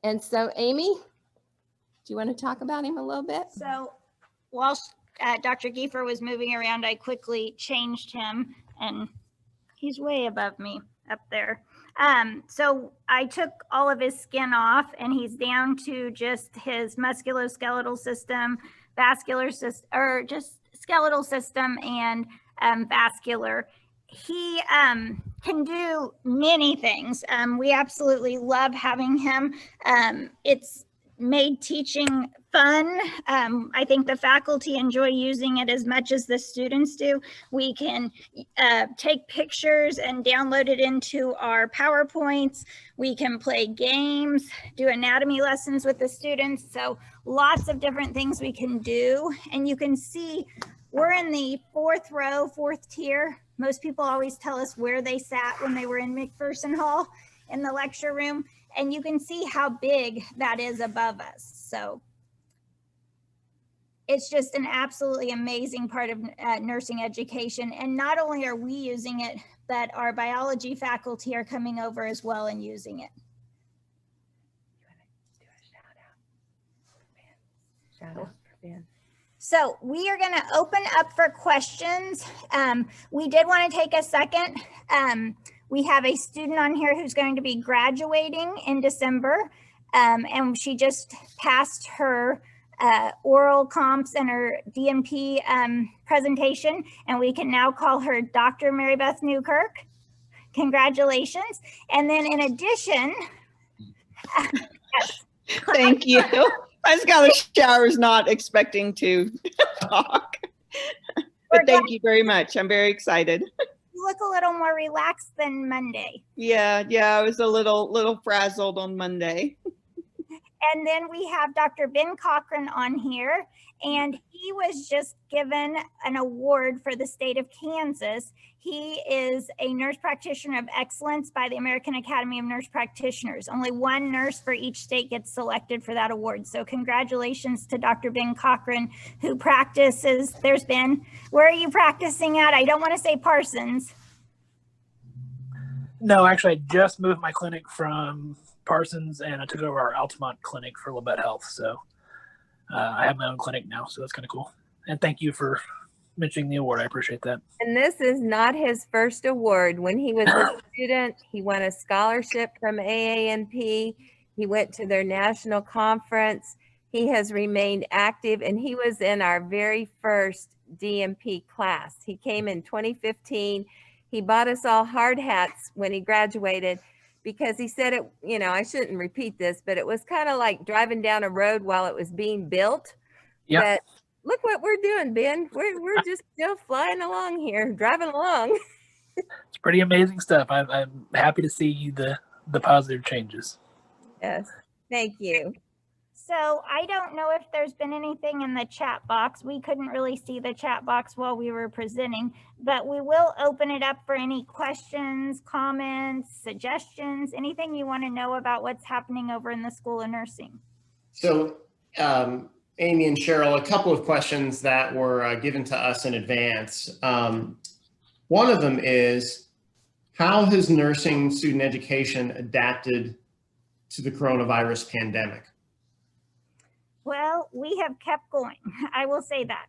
And so, Amy, do you want to talk about him a little bit? So while Dr. Giefer was moving around, I quickly changed him, and he's way above me up there. So I took all of his skin off, and he's down to just his musculoskeletal system, vascular system, or just skeletal system and vascular. He can do many things. We absolutely love having him. It's made teaching fun. I think the faculty enjoy using it as much as the students do. We can take pictures and download it into our PowerPoints. We can play games, do anatomy lessons with the students. So lots of different things we can do. And you can see we're in the 4th row, 4th tier. Most people always tell us where they sat when they were in McPherson Hall in the lecture room. And you can see how big that is above us. So it's just an absolutely amazing part of nursing education. And not only are we using it, but our biology faculty are coming over as well and using it. You want to do a shout out? Shout out for Ben. So we are going to open up for questions. We did want to take a second. We have a student on here who's going to be graduating in December, and she just passed her oral comps and her DMP presentation, and we can now call her Dr. Mary Beth Newkirk. Congratulations. And then in addition, thank you. I just got a shower, was not expecting to talk. But thank you very much. I'm very excited. You look a little more relaxed than Monday. Yeah, I was a little frazzled on Monday. And then we have Dr. Ben Cochran on here, and he was just given an award for the state of Kansas. He is a nurse practitioner of excellence by the American Academy of Nurse Practitioners. Only one nurse for each state gets selected for that award. So congratulations to Dr. Ben Cochran, who practices. There's Ben. Where are you practicing at? I don't want to say Parsons. No, actually, I just moved my clinic from Parsons, and I took over our Altamont clinic for Labette Health. So I have my own clinic now, so that's kind of cool. And thank you for mentioning the award. I appreciate that. And this is not his first award. When he was a student, he won a scholarship from AANP. He went to their national conference. He has remained active, and he was in our very first DMP class. He came in 2015. He bought us all hard hats when he graduated, because he said it, I shouldn't repeat this, but it was kind of like driving down a road while it was being built. Yeah. But look what we're doing, Ben. We're just still flying along here, driving along. It's pretty amazing stuff. I'm happy to see the positive changes. Yes, thank you. So I don't know if there's been anything in the chat box. We couldn't really see the chat box while we were presenting, but we will open it up for any questions, comments, suggestions, anything you want to know about what's happening over in the School of Nursing. So Amy and Cheryl, a couple of questions that were given to us in advance. One of them is, how has nursing student education adapted to the coronavirus pandemic? Well, we have kept going. I will say that.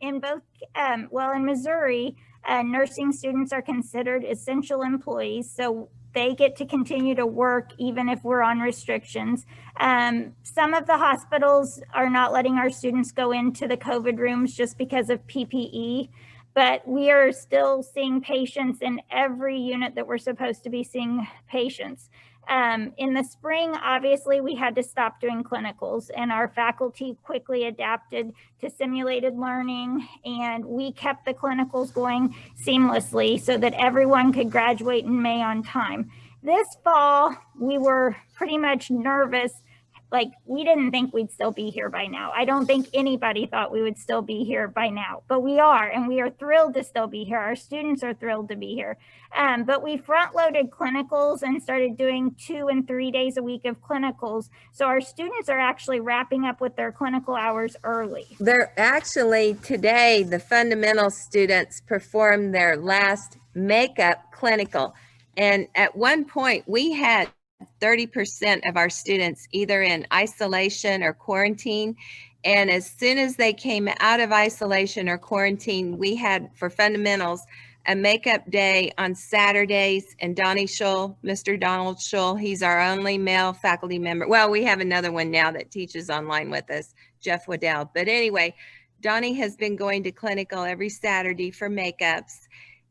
In both, in Missouri, nursing students are considered essential employees. So they get to continue to work even if we're on restrictions. Some of the hospitals are not letting our students go into the COVID rooms just because of PPE, but we are still seeing patients in every unit that we're supposed to be seeing patients. In the spring, obviously, we had to stop doing clinicals, and our faculty quickly adapted to simulated learning, and we kept the clinicals going seamlessly so that everyone could graduate in May on time. This fall, we were pretty much nervous. Like, we didn't think we'd still be here by now. I don't think anybody thought we would still be here by now, but we are, and we are thrilled to still be here. Our students are thrilled to be here. But we front-loaded clinicals and started doing 2 and 3 days a week of clinicals. So our students are actually wrapping up with their clinical hours early. They're actually, today, the fundamental students performed their last makeup clinical. And at one point, we had 30% of our students either in isolation or quarantine. And as soon as they came out of isolation or quarantine, we had, for fundamentals, a makeup day on Saturdays. And Donnie Schull, Mr. Donald Schull, he's our only male faculty member. Well, we have another one now that teaches online with us, Jeff Waddell. But anyway, Donnie has been going to clinical every Saturday for makeups.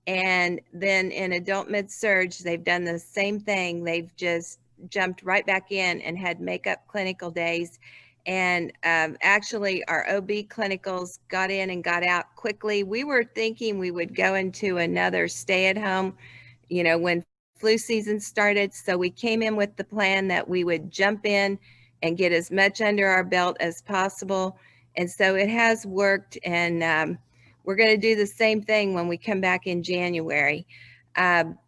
And then in adult mid-surge, they've done the same thing. They've just jumped right back in and had makeup clinical days. And actually our OB clinicals got in and got out quickly. We were thinking we would go into another stay-at-home, you know, when flu season started. So we came in with the plan that we would jump in and get as much under our belt as possible. And so it has worked, and we're going to do the same thing when we come back in January.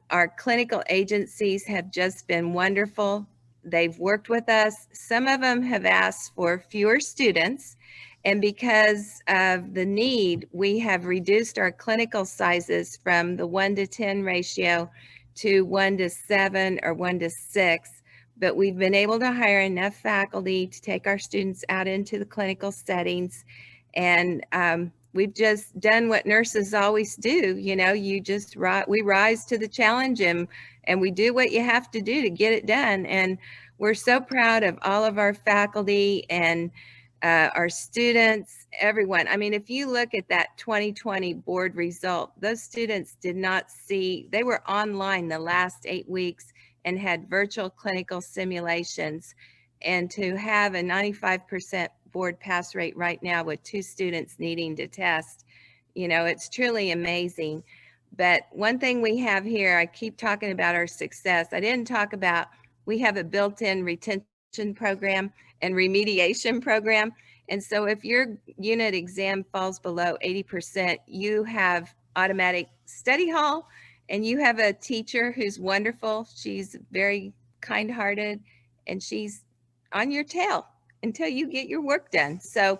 Our clinical agencies have just been wonderful. They've worked with us. Some of them have asked for fewer students. And because of the need, we have reduced our clinical sizes from the 1-to-10 ratio to 1-to-7 or 1-to-6. But we've been able to hire enough faculty to take our students out into the clinical settings. And we've just done what nurses always do. You know, we rise to the challenge, and we do what you have to do to get it done. And we're so proud of all of our faculty and our students, everyone. I mean, if you look at that 2020 board result, those students did not see, they were online the last 8 weeks and had virtual clinical simulations. And to have a 95% board pass rate right now with 2 students needing to test, you know, it's truly amazing. But one thing we have here, I keep talking about our success. I didn't talk about, we have a built-in retention program and remediation program. And so if your unit exam falls below 80%, you have automatic study hall, and you have a teacher who's wonderful. She's very kind-hearted, and she's on your tail until you get your work done. So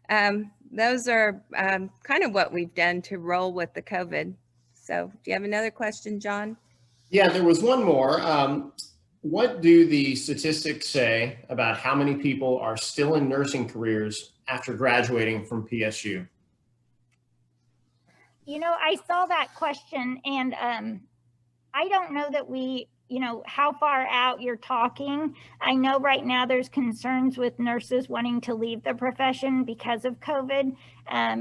those are kind of what we've done to roll with the COVID. So do you have another question, John? Yeah, there was one more. What do the statistics say about how many people are still in nursing careers after graduating from PSU? You know, I saw that question, and I don't know that how far out you're talking. I know right now there's concerns with nurses wanting to leave the profession because of COVID.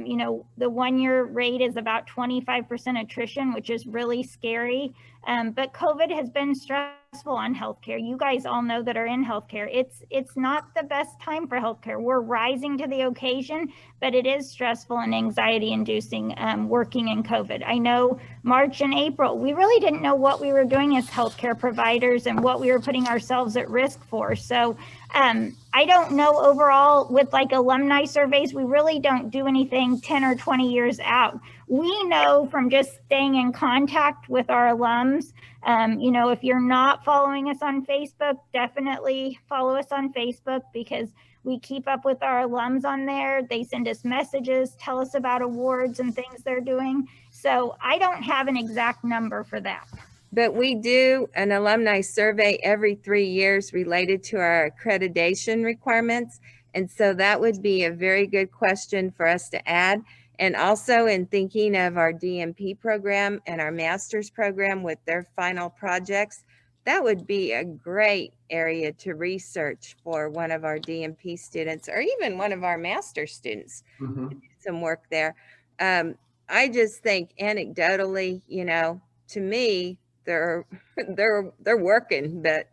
You know, the 1-year rate is about 25% attrition, which is really scary. But COVID has been stressful on healthcare. You guys all know that are in healthcare. It's not the best time for healthcare. We're rising to the occasion, but it is stressful and anxiety inducing working in COVID. I know March and April, we really didn't know what we were doing as healthcare providers and what we were putting ourselves at risk for. So I don't know overall with like alumni surveys, we really don't do anything 10 or 20 years out. We know from just staying in contact with our alums. You know, if you're not following us on Facebook, definitely follow us on Facebook, because we keep up with our alums on there. They send us messages, tell us about awards and things they're doing. So I don't have an exact number for that. But we do an alumni survey every 3 years related to our accreditation requirements. And so that would be a very good question for us to add. And also in thinking of our DMP program and our master's program with their final projects, that would be a great area to research for one of our DMP students or even one of our master students. Mhm. Some work there. I just think anecdotally, to me, they're working, but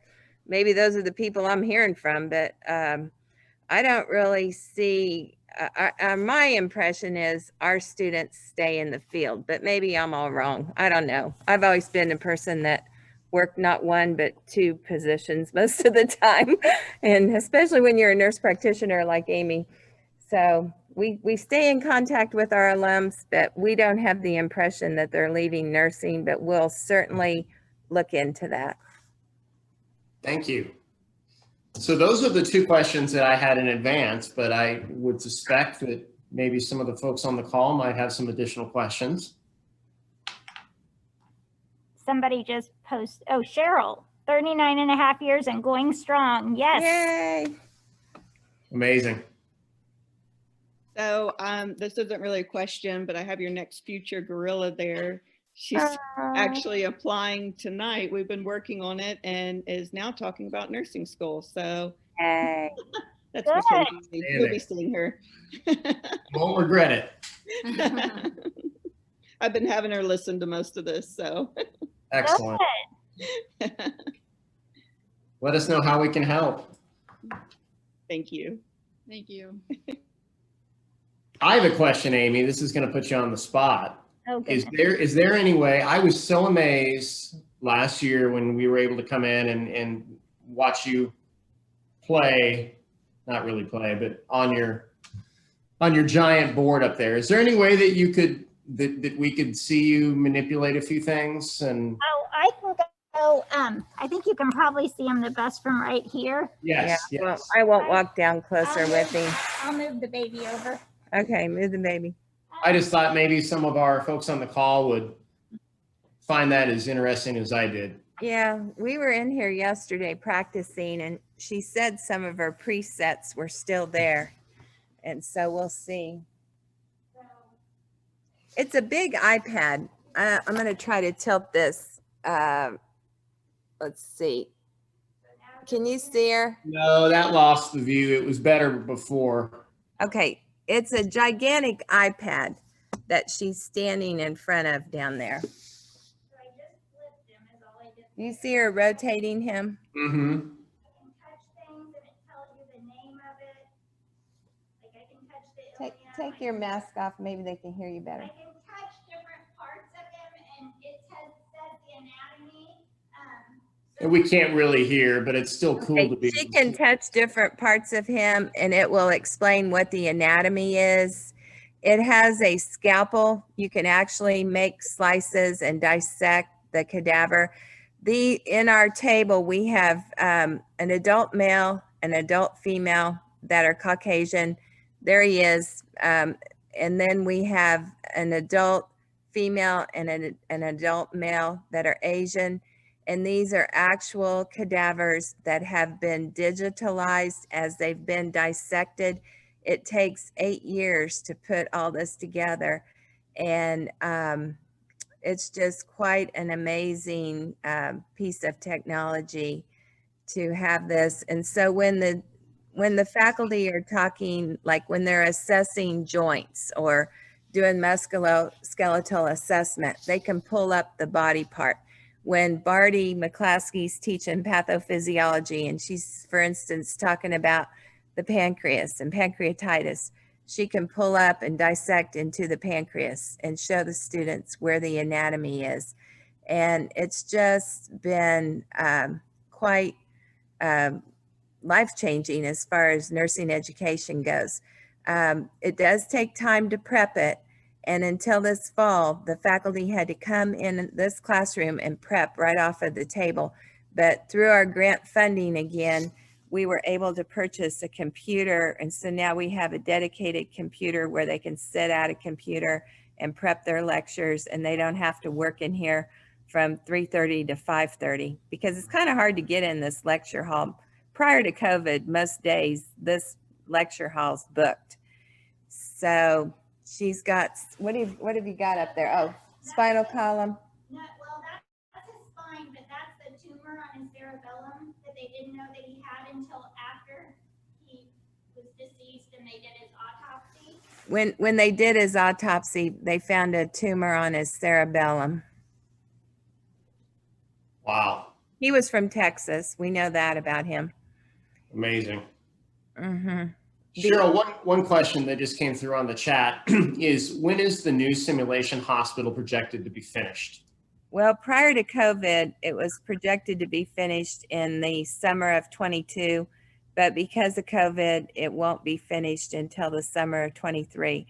maybe those are the people I'm hearing from. But I don't really see. My impression is our students stay in the field, but maybe I'm all wrong. I don't know. I've always been a person that worked not one but two positions most of the time, and especially when you're a nurse practitioner like Amy. So we stay in contact with our alums, but we don't have the impression that they're leaving nursing, but we'll certainly look into that. Thank you. So those are the two questions that I had in advance, but I would suspect that maybe some of the folks on the call might have some additional questions. Somebody just posted, oh, Cheryl, 39 and a half years and going strong. Yes. Yay. Amazing. So this isn't really a question, but I have your next future gorilla there. She's actually applying tonight. We've been working on it and is now talking about nursing school. So Hey. that's Mackenzie. You'll be seeing her. Won't regret it. I've been having her listen to most of this, so. Excellent. Let us know how we can help. Thank you. Thank you. I have a question, Amy. This is going to put you on the spot. Okay. Is there any way? I was so amazed last year when we were able to come in and watch you play, not really play, but on your giant board up there. Is there any way that you could that we could see you manipulate a few things? And I can go. I think you can probably see him the best from right here. Yes. Yeah, yes. well, I won't walk down closer with him. I'll move the baby over. Okay, move the baby. I just thought maybe some of our folks on the call would find that as interesting as I did. Yeah, we were in here yesterday practicing, and she said some of her presets were still there. And so we'll see. It's a big iPad. I'm going to try to tilt this. Let's see. Can you see her? No, that lost the view. It was better before. Okay, it's a gigantic iPad that she's standing in front of down there. You see her rotating him? Mm-hmm. Take your mask off. Maybe they can hear you better. I can touch different parts of him, and it says the anatomy. And we can't really hear, but it's still cool Okay, to be. she can touch different parts of him, and it will explain what the anatomy is. It has a scalpel. You can actually make slices and dissect the cadaver. In our table, we have an adult male, an adult female that are Caucasian. There he is. And then we have an adult female and an adult male that are Asian. And these are actual cadavers that have been digitalized as they've been dissected. It takes 8 years to put all this together. And it's just quite an amazing piece of technology to have this. And so when the faculty are talking, like when they're assessing joints or doing musculoskeletal assessment, they can pull up the body part. When Barty McClaskey's teaching pathophysiology and she's, for instance, talking about the pancreas and pancreatitis, she can pull up and dissect into the pancreas and show the students where the anatomy is. And it's just been quite life-changing as far as nursing education goes. It does take time to prep it. And until this fall, the faculty had to come in this classroom and prep right off of the table. But through our grant funding again, we were able to purchase a computer. And so now we have a dedicated computer where they can sit at a computer and prep their lectures, and they don't have to work in here from 3:30 to 5:30 because it's kind of hard to get in this lecture hall. Prior to COVID, most days this lecture hall's booked. So she's got, what have you got up there? Oh, spinal column. No, well, that's his spine, but that's the tumor on his cerebellum that they didn't know that he had until after he was deceased and they did his autopsy. When they did his autopsy, they found a tumor on his cerebellum. Wow. He was from Texas. We know that about him. Amazing. Mm-hmm. Cheryl, one question that just came through on the chat is, when is the new simulation hospital projected to be finished? Well, prior to COVID, it was projected to be finished in the summer of 22, but because of COVID, it won't be finished until the summer of 23.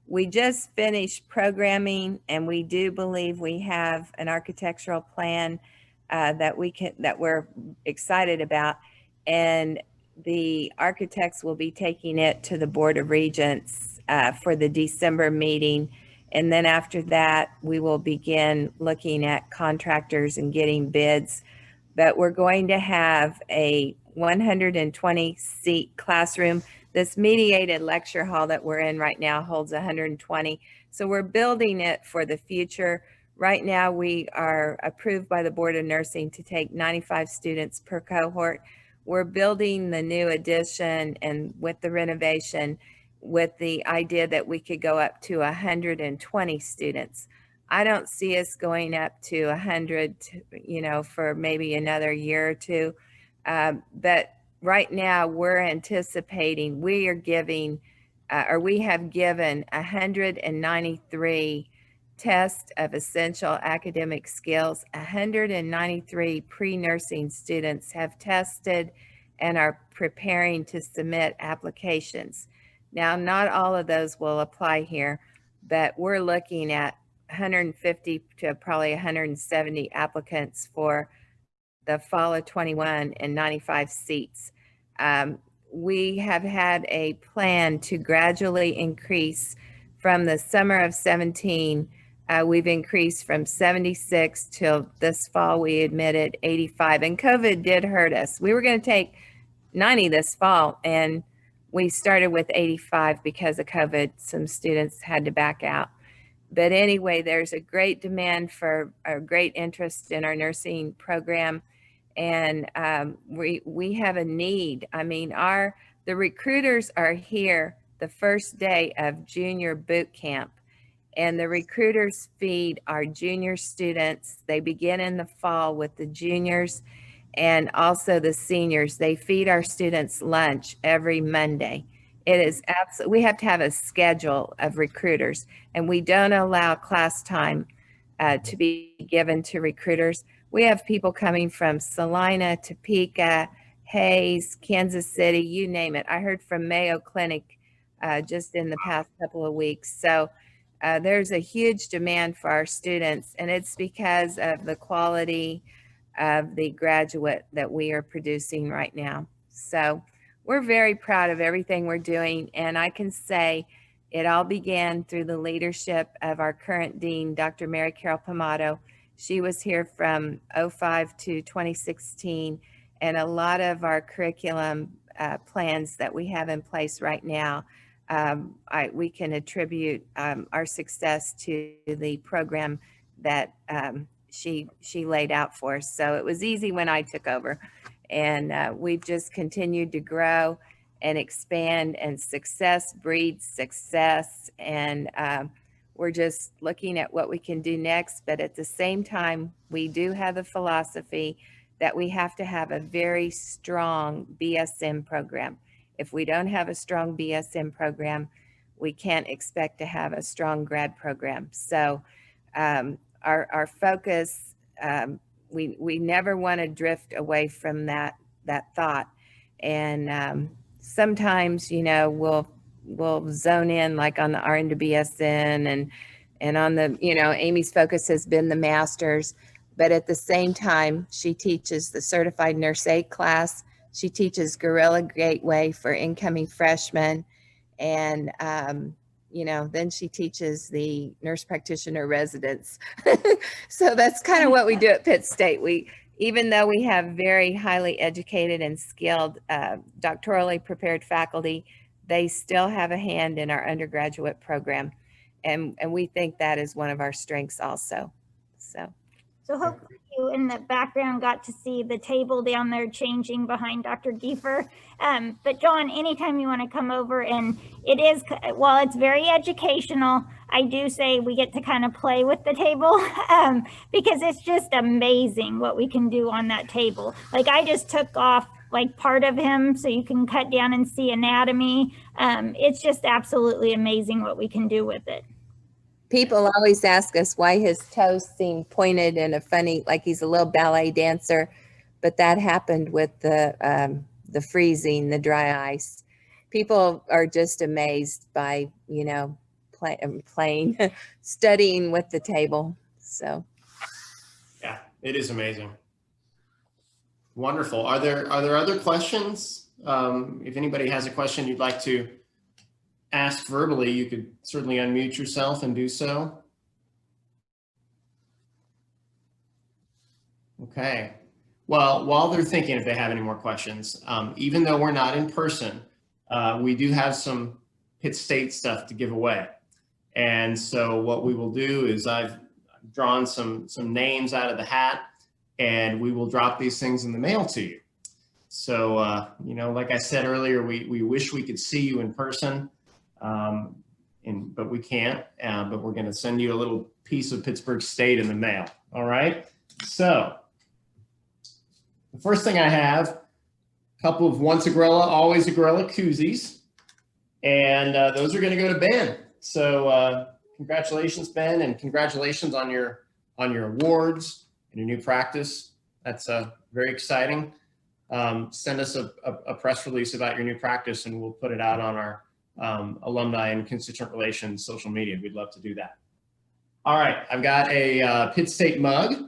We just finished programming, and we do believe we have an architectural plan that we're excited about, and the architects will be taking it to the Board of Regents for the December meeting. And then after that, we will begin looking at contractors and getting bids. But we're going to have a 120 seat classroom. This mediated lecture hall that we're in right now holds 120. So we're building it for the future. Right now, we are approved by the Board of Nursing to take 95 students per cohort. We're building the new addition and with the renovation, with the idea that we could go up to 120 students. I don't see us going up to 100, for maybe another year or two. But right now we're anticipating, we have given 193 tests of essential academic skills. 193 pre-nursing students have tested and are preparing to submit applications. Now, not all of those will apply here, but we're looking at 150 to probably 170 applicants for the fall of 21 and 95 seats. We have had a plan to gradually increase from the summer of 17. We've increased from 76 till this fall. We admitted 85, and COVID did hurt us. We were going to take 90 this fall, and we started with 85 because of COVID. Some students had to back out. But anyway, there's a great demand for a great interest in our nursing program. And we have a need. I mean, the recruiters are here the first day of junior boot camp. And the recruiters feed our junior students. They begin in the fall with the juniors and also the seniors. They feed our students lunch every Monday. It is absolutely, we have to have a schedule of recruiters, and we don't allow class time to be given to recruiters. We have people coming from Salina, Topeka, Hayes, Kansas City, you name it. I heard from Mayo Clinic just in the past couple of weeks. So there's a huge demand for our students, and it's because of the quality of the graduate that we are producing right now. So we're very proud of everything we're doing, and I can say it all began through the leadership of our current dean, Dr. Mary Carol Pomato. She was here from 05 to 2016, and a lot of our curriculum plans that we have in place right now, we can attribute our success to the program that she laid out for us. So it was easy when I took over, and we've just continued to grow and expand, and success breeds success. And we're just looking at what we can do next. But at the same time, we do have the philosophy that we have to have a very strong BSM program. If we don't have a strong BSM program, we can't expect to have a strong grad program. So our focus, we never want to drift away from that thought. And sometimes, we'll zone in like on the RN to BSN and on the, Amy's focus has been the masters, but at the same time, she teaches the certified nurse aide class. She teaches Guerrilla Gateway for incoming freshmen. And, then she teaches the nurse practitioner residents. So that's kind of what we do at Pitt State. Even though we have very highly educated and skilled, doctorally prepared faculty, they still have a hand in our undergraduate program. And we think that is one of our strengths also. So So hopefully you in the background got to see the table down there changing behind Dr. Giefer. But John, anytime you want to come over, and it is, while it's very educational, I do say we get to kind of play with the table because it's just amazing what we can do on that table. Like I just took off like part of him so you can cut down and see anatomy. It's just absolutely amazing what we can do with it. People always ask us why his toes seem pointed in a funny, like he's a little ballet dancer, but that happened with the freezing, the dry ice. People are just amazed by, you know, playing, studying with the table. So, yeah, it is amazing. Wonderful. Are there other questions? If anybody has a question you'd like to ask verbally, you could certainly unmute yourself and do so. Okay. Well, while they're thinking, if they have any more questions, even though we're not in person, we do have some Pitt State stuff to give away. And so what we will do is I've drawn some names out of the hat, and we will drop these things in the mail to you. So, you know, like I said earlier, we wish we could see you in person. But we can't, but we're going to send you a little piece of Pittsburg State in the mail. All right. So the first thing I have, a couple of once a gorilla, always a gorilla koozies. And those are going to go to Ben. So congratulations, Ben, and congratulations on your awards and your new practice. That's very exciting. Send us a press release about your new practice and we'll put it out on our alumni and constituent relations social media. We'd love to do that. All right, I've got a Pitt State mug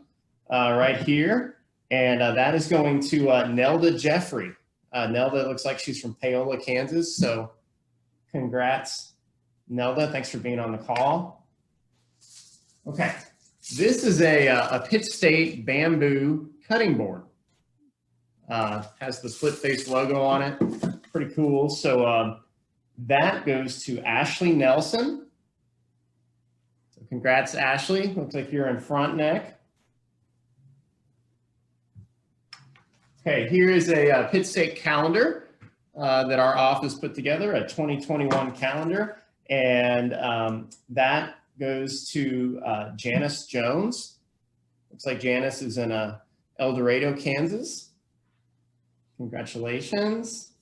right here, and that is going to Nelda Jeffrey. Nelda looks like she's from Paola, Kansas, so congrats, Nelda. Thanks for being on the call. Okay, this is a Pitt State bamboo cutting board. Has the split face logo on it. Pretty cool. So that goes to Ashley Nelson. So congrats, Ashley. Looks like you're in front neck. Okay, here is a Pitt State calendar that our office put together, a 2021 calendar. And that goes to Janice Jones. Looks like Janice is in El Dorado, Kansas. Congratulations.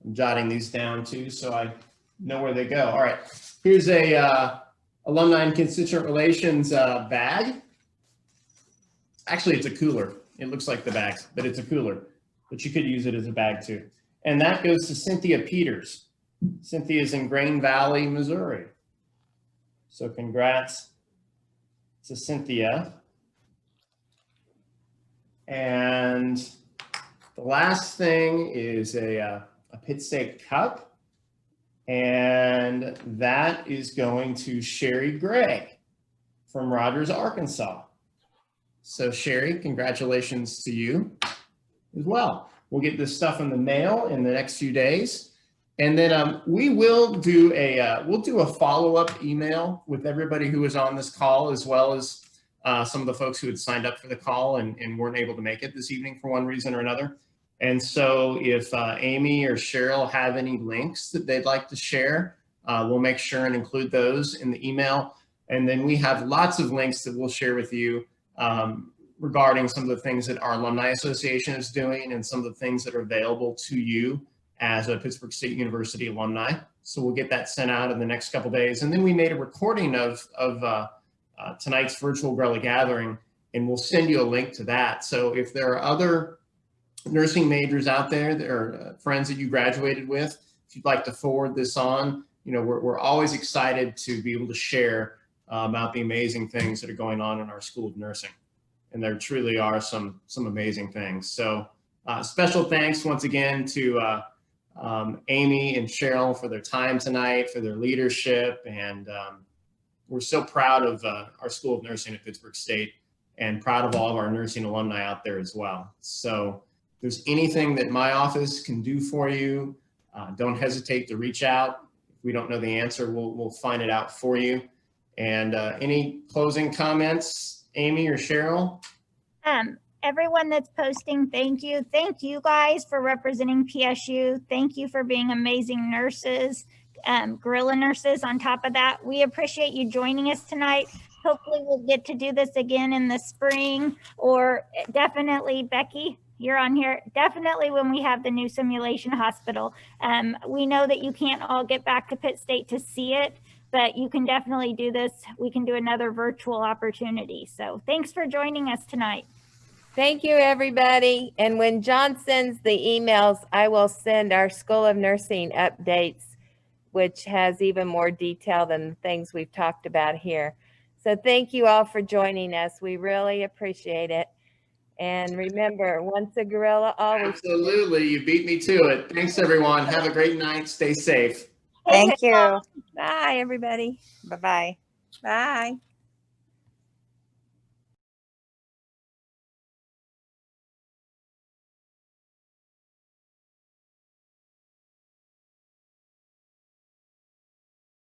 I'm jotting these down too, so I know where they go. All right, here's a alumni and constituent relations bag. Actually, it's a cooler. It looks like the bags, but it's a cooler, but you could use it as a bag too. And that goes to Cynthia Peters. Cynthia's in Grain Valley, Missouri. So congrats to Cynthia. And the last thing is a Pitt State cup, and that is going to Sherry Gregg from Rogers, Arkansas. So Sherry, congratulations to you as well. We'll get this stuff in the mail in the next few days, and then we will do a follow-up email with everybody who was on this call, as well as some of the folks who had signed up for the call and weren't able to make it this evening for one reason or another. And so if Amy or Cheryl have any links that they'd like to share, we'll make sure and include those in the email. And then we have lots of links that we'll share with you regarding some of the things that our Alumni Association is doing and some of the things that are available to you as a Pittsburg State University alumni. So we'll get that sent out in the next couple of days. And then we made a recording of tonight's virtual Gorilla Gathering, and we'll send you a link to that. So if there are other nursing majors out there that are friends that you graduated with, if you'd like to forward this on, you know, we're always excited to be able to share about the amazing things that are going on in our School of Nursing. And there truly are some amazing things. So special thanks once again to Amy and Cheryl for their time tonight, for their leadership. And we're so proud of our School of Nursing at Pittsburg State and proud of all of our nursing alumni out there as well. So if there's anything that my office can do for you, don't hesitate to reach out. If we don't know the answer, we'll find it out for you. And any closing comments Amy or Cheryl? Everyone that's posting, thank you. Thank you guys for representing PSU. Thank you for being amazing nurses, guerrilla nurses on top of that. We appreciate you joining us tonight. Hopefully we'll get to do this again in the spring, or definitely, Becky, you're on here, definitely when we have the new simulation hospital. We know that you can't all get back to Pitt State to see it, but you can definitely do this. We can do another virtual opportunity. So thanks for joining us tonight. Thank you, everybody. And when John sends the emails, I will send our School of Nursing updates, which has even more detail than the things we've talked about here. So thank you all for joining us. We really appreciate it. And remember, once a gorilla, always. Absolutely. You beat me to it. Thanks, everyone. Have a great night. Stay safe. Thank you. Bye, everybody. Bye-bye. Bye.